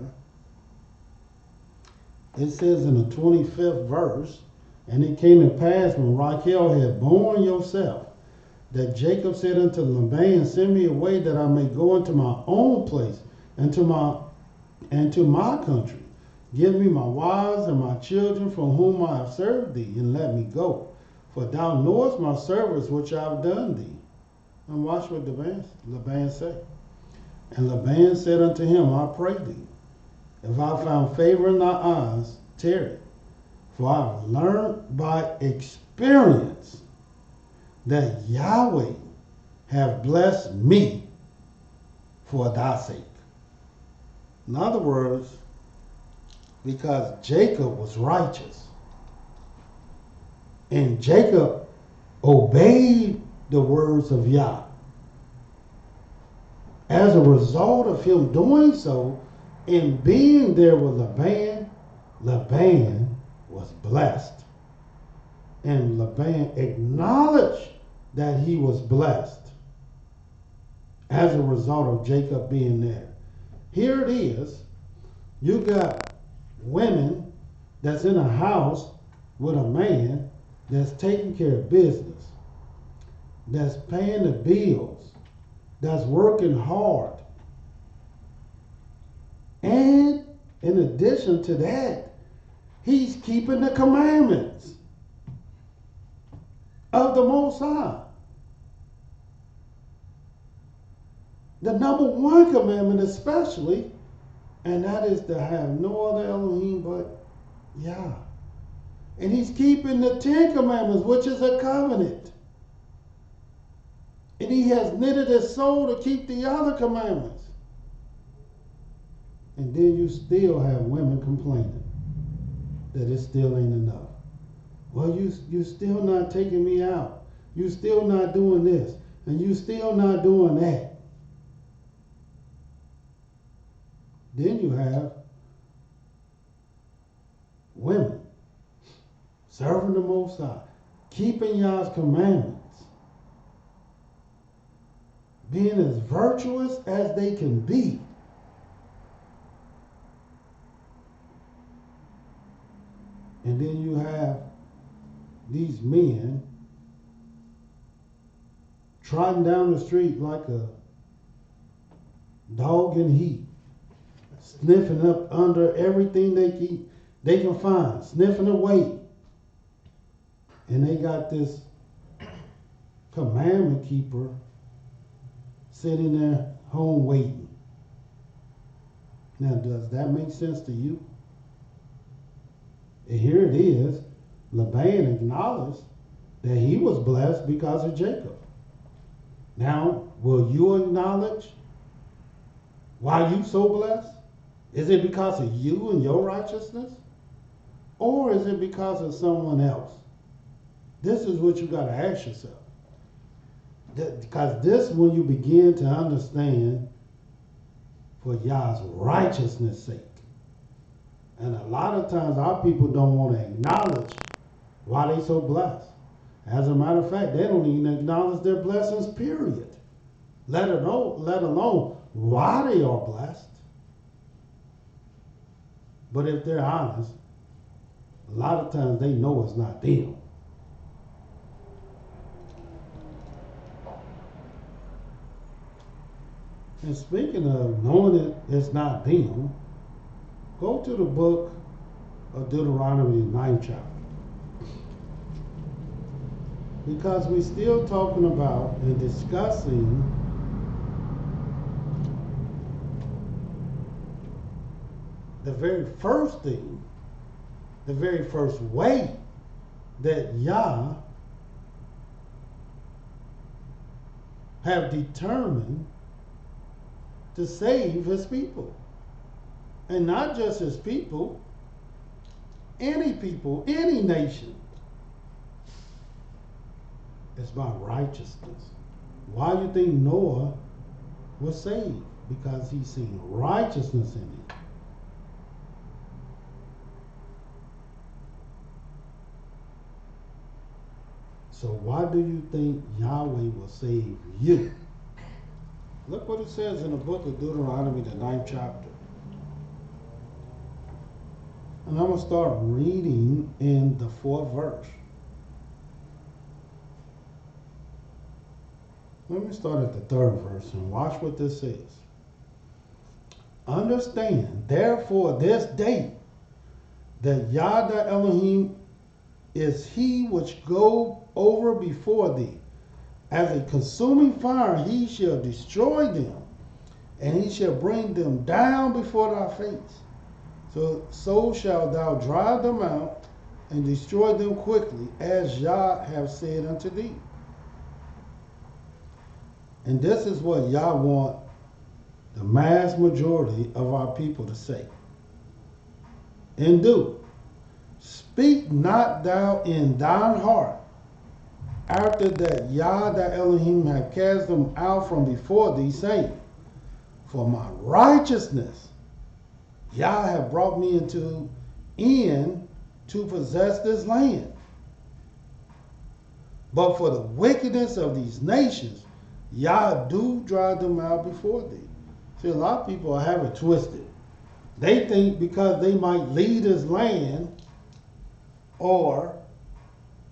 it says in the 25th verse, and it came to pass when Rachel had borne Joseph, that Jacob said unto Laban, send me away that I may go into my own place and to my country. Give me my wives and my children from whom I have served thee, and let me go. For thou knowest my service which I have done thee. And watch what Laban said. And Laban said unto him, I pray thee, if I found favor in thy eyes, tarry. For I have learned by experience that Yahweh have blessed me for thy sake. In other words, because Jacob was righteous, and Jacob obeyed the words of Yah. As a result of him doing so and being there with Laban, Laban was blessed. And Laban acknowledged that he was blessed as a result of Jacob being there. Here it is. You got women that's in a house with a man that's taking care of business, that's paying the bills, that's working hard. And in addition to that, he's keeping the commandments of the Most High. The number one commandment especially, and that is to have no other Elohim but Yah. And he's keeping the 10 commandments, which is a covenant. And he has knitted his soul to keep the other commandments. And then you still have women complaining that it still ain't enough. Well, you still not taking me out. You still not doing this. And you still not doing that. Then you have women serving the Most High, keeping Yah's commandments, being as virtuous as they can be. And then you have these men trotting down the street like a dog in heat, sniffing up under everything they can find, sniffing away. And they got this commandment keeper sitting there home waiting. Now, does that make sense to you? And here it is, Laban acknowledged that he was blessed because of Jacob. Now, will you acknowledge why you so blessed? Is it because of you and your righteousness? Or is it because of someone else? This is what you got to ask yourself. Because this, when you begin to understand for Yah's righteousness' sake. And a lot of times our people don't want to acknowledge why they so blessed. As a matter of fact, they don't even acknowledge their blessings, period. Let alone why they are blessed. But if they're honest, a lot of times they know it's not them. And speaking of knowing it's not them, go to the book of Deuteronomy, 9th chapter. Because we're still talking about and discussing the very first thing, the very first way that Yah have determined to save his people. And not just his people, any nation. It's by righteousness. Why do you think Noah was saved? Because he seen righteousness in him. So why do you think Yahweh will save you? Look what it says in the book of Deuteronomy, the 9th chapter. And I'm going to start reading in the 4th verse. Let me start at the 3rd verse and watch what this says. Understand, therefore, this day, that Yah thy Elohim is he which go over before thee. As a consuming fire, he shall destroy them, and he shall bring them down before thy face. So shalt thou drive them out and destroy them quickly, as Yah have said unto thee. And this is what Yah want the mass majority of our people to say and do. Speak not thou in thine heart, after that Yah thy Elohim have cast them out from before thee, saying, for my righteousness Yah have brought me in to possess this land. But for the wickedness of these nations, Yah do drive them out before thee. See, a lot of people have it twisted. They think because they might lead this land, or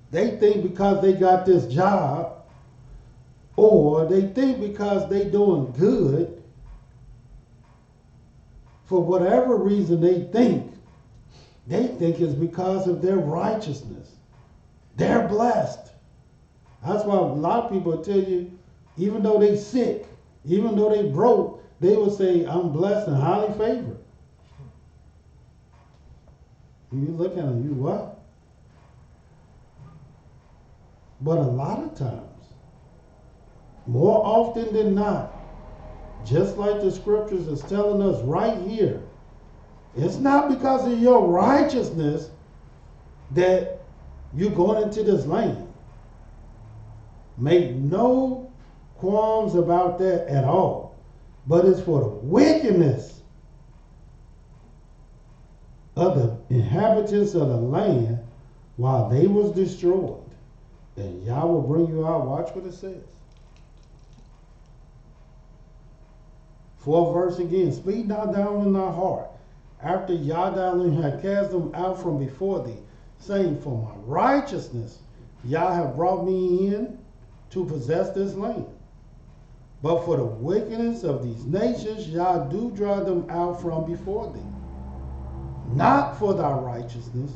they think because they got this job, or they think because they doing good, for whatever reason they think it's because of their righteousness. They're blessed. That's why a lot of people tell you, even though they sick, even though they broke, they will say, I'm blessed and highly favored. And you look at them, you what? But a lot of times, more often than not, just like the scriptures is telling us right here, it's not because of your righteousness that you're going into this land. Make no qualms about that at all. But it's for the wickedness of the inhabitants of the land while they was destroyed. And Yah will bring you out. Watch what it says. 4th verse again. Speak not down in thy heart, after Yah thy Elohim had cast them out from before thee, saying, for my righteousness Yah have brought me in to possess this land. But for the wickedness of these nations, Yah do drive them out from before thee. Not for thy righteousness,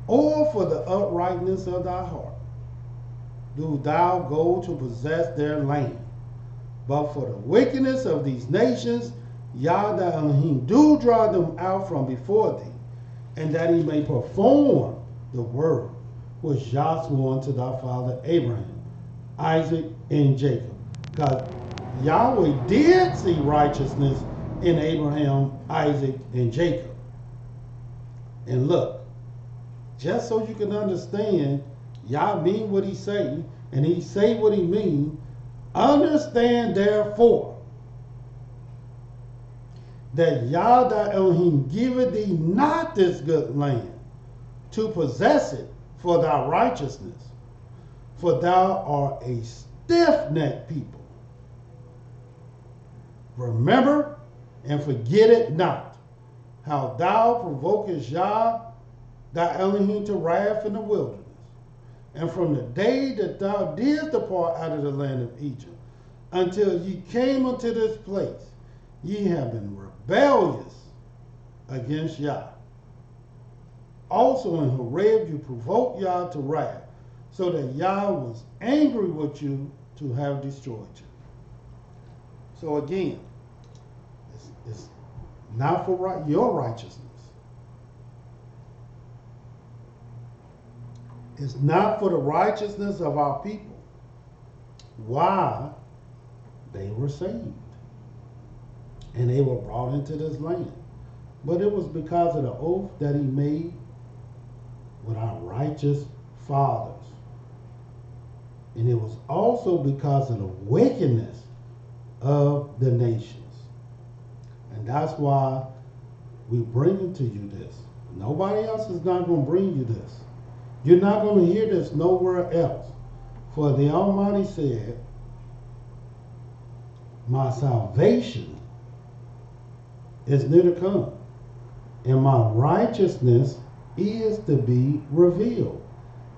or for the uprightness of thy heart, do thou go to possess their land. But for the wickedness of these nations, Yah thy Elohim do drive them out from before thee, and that he may perform the word which Yah swore unto thy father Abraham, Isaac, and Jacob. Because Yahweh did see righteousness in Abraham, Isaac, and Jacob. And look, just so you can understand, Yah mean what he say, and he say what he mean. Understand therefore that Yah thy Elohim giveth thee not this good land to possess it for thy righteousness, for thou art a stiff-necked people. Remember and forget it not, how thou provokest Yah thy Elohim to wrath in the wilderness. And from the day that thou didst depart out of the land of Egypt, until ye came unto this place, ye have been rebellious against Yah. Also in Horeb you provoked Yah to wrath, so that Yah was angry with you to have destroyed you. So again, it's not for your righteousness. It's not for the righteousness of our people why they were saved. and they were brought into this land. But it was because of the oath that he made with our righteous fathers. And it was also because of the wickedness of the nations. And that's why we bring to you this. Nobody else is not going to bring you this. You're not going to hear this nowhere else. For the Almighty said, my salvation is near to come, and my righteousness is to be revealed.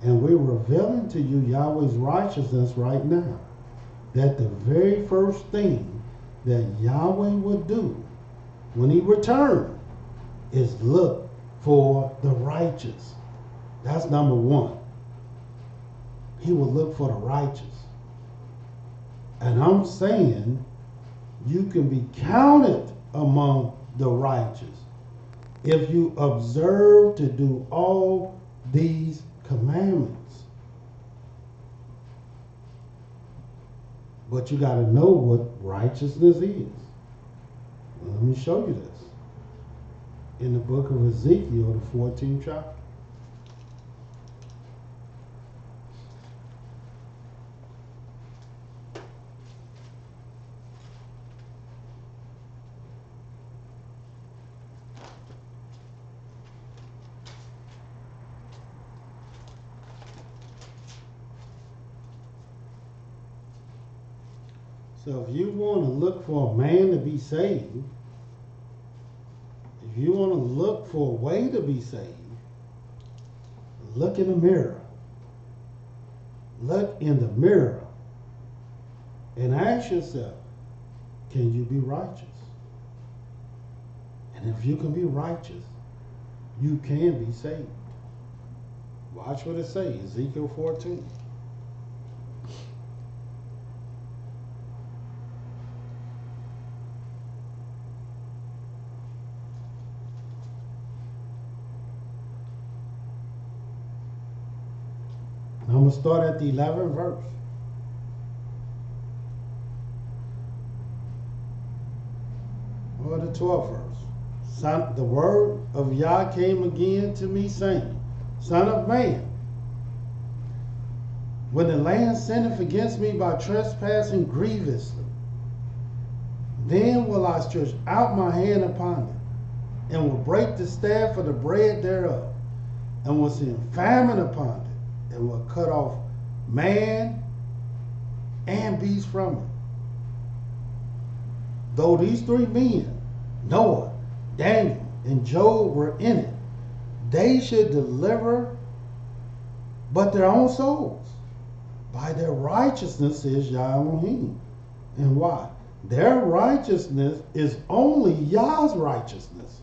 And we're revealing to you Yahweh's righteousness right now. That the very first thing that Yahweh would do when he returned is look for the righteous. That's number one. He will look for the righteous. And I'm saying you can be counted among the righteous if you observe to do all these commandments. But you got to know what righteousness is. Well, let me show you this. In the book of Ezekiel, the 14th chapter. So if you want to look for a man to be saved, if you want to look for a way to be saved, look in the mirror. Look in the mirror and ask yourself, can you be righteous? And if you can be righteous, you can be saved. Watch what it says, Ezekiel 14. I'm going to start at the 11th verse. Or the 12th verse. The word of Yah came again to me, saying, Son of man, when the land sinneth against me by trespassing grievously, then will I stretch out my hand upon it, and will break the staff of the bread thereof, and will send famine upon it, and will cut off man and beast from it. Though these three men, Noah, Daniel, and Job, were in it, they should deliver but their own souls by their righteousness, says Yah Elohim. And why? Their righteousness is only Yah's righteousness.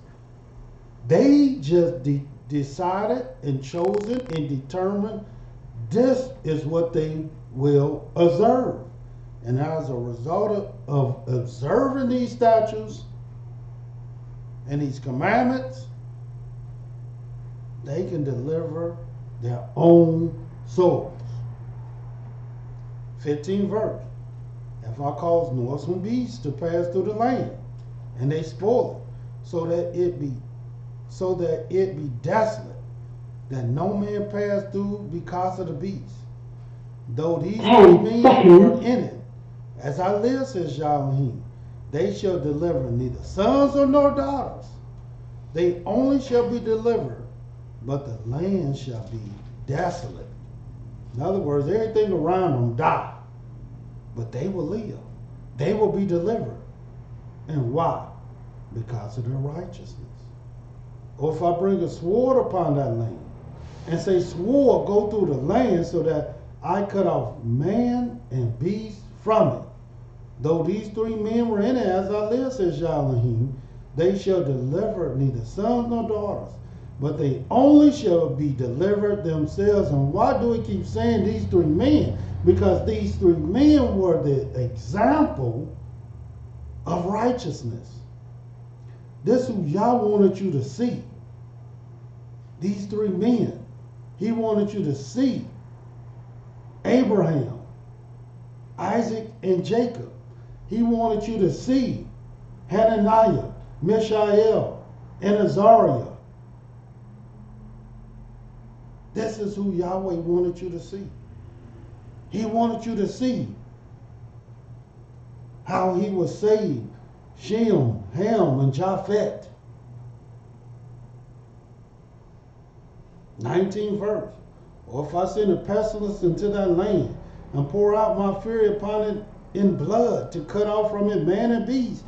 They just decided and chosen and determined this is what they will observe. And as a result of observing these statutes and these commandments, they can deliver their own souls. 15th verse. If I cause noisome beasts to pass through the land, and they spoil it, so that it be desolate, that no man pass through because of the beast. Though these three men were in it, as I live, says Yahweh, they shall deliver neither sons nor daughters. They only shall be delivered, but the land shall be desolate. In other words, everything around them die, but they will live. They will be delivered. And why? Because of their righteousness. Or if I bring a sword upon that land, and say, sword, go through the land, so that I cut off man and beast from it. Though these three men were in it, as I live, says Yahweh, they shall deliver neither sons nor daughters, but they only shall be delivered themselves. And why do we keep saying these three men? Because these three men were the example of righteousness. This is who Yah wanted you to see. These three men. He wanted you to see Abraham, Isaac, and Jacob. He wanted you to see Hananiah, Mishael, and Azariah. This is who Yahweh wanted you to see. He wanted you to see how he would save Shem, Ham, and Japheth. 19th verse. Or if I send a pestilence into that land and pour out my fury upon it in blood to cut off from it man and beast,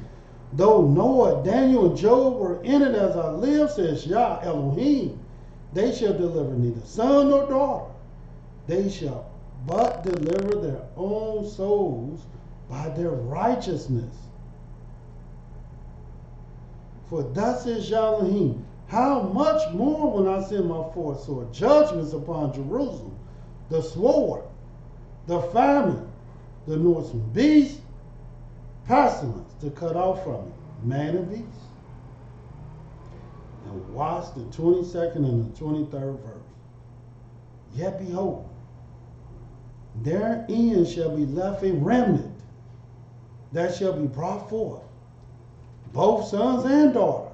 though Noah, Daniel, and Job were in it, as I live, says Yah Elohim, they shall deliver neither son nor daughter. They shall but deliver their own souls by their righteousness. For thus is Yah Elohim, how much more when I send my fourth sword, judgments upon Jerusalem, the sword, the famine, the northern beast, pestilence to cut off from it man and beast. And watch the 22nd and the 23rd verse. Yet behold, therein shall be left a remnant that shall be brought forth, both sons and daughters.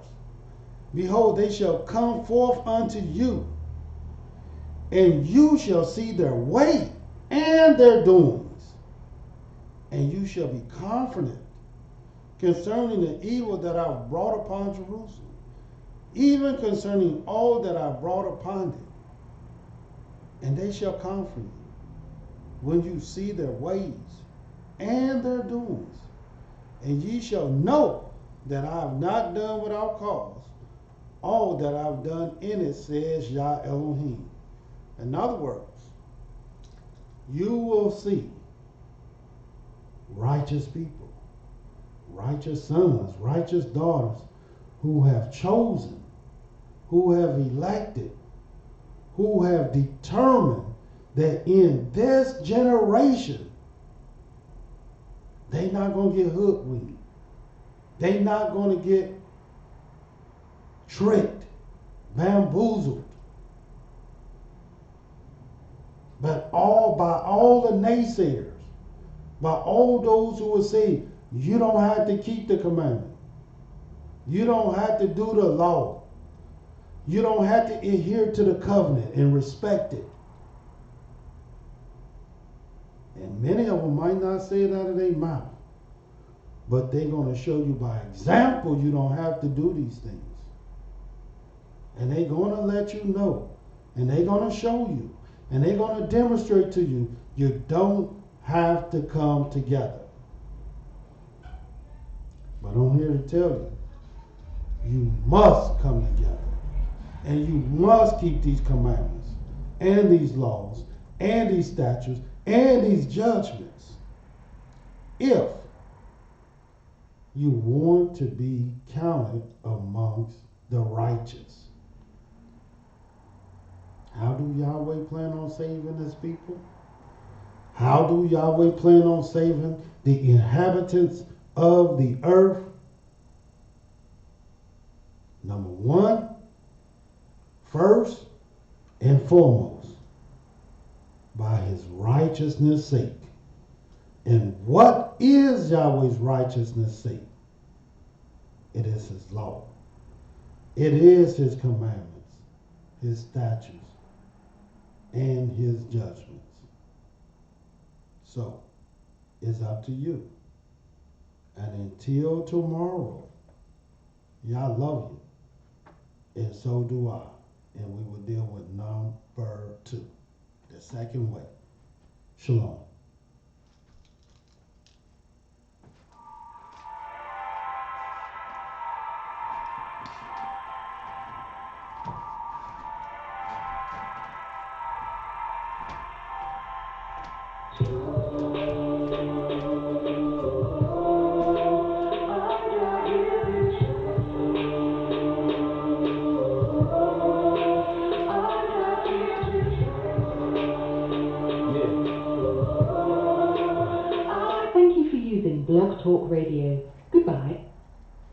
Behold, they shall come forth unto you, and you shall see their way and their doings, and you shall be confident concerning the evil that I have brought upon Jerusalem, even concerning all that I brought upon it. And they shall comfort you when you see their ways and their doings. And ye shall know that I have not done without cause all that I have done in it, says Yah Elohim. In other words, you will see righteous people, righteous sons, righteous daughters who have chosen, who have elected, who have determined that in this generation, they're not going to get hoodwinked. They're not going to get tricked, bamboozled. But by all the naysayers, by all those who will say, you don't have to keep the commandment. You don't have to do the law. You don't have to adhere to the covenant and respect it. And many of them might not say it out of their mouth, but they're going to show you by example you don't have to do these things. And they're going to let you know, and they're going to show you, and they're going to demonstrate to you, you don't have to come together. But I'm here to tell you, you must come together. And you must keep these commandments, and these laws, and these statutes, and these judgments, if you want to be counted amongst the righteous. How do Yahweh plan on saving his people? How do Yahweh plan on saving the inhabitants of the earth? Number one, first and foremost, by his righteousness' sake. And what is Yahweh's righteousness' sake? It is his law. It is his commandments, his statutes, and his judgments. So, it's up to you. And until tomorrow, Yah love you. And so do I. And we will deal with number 2, the second way. Shalom. Thank you for using Blog Talk Radio. Goodbye.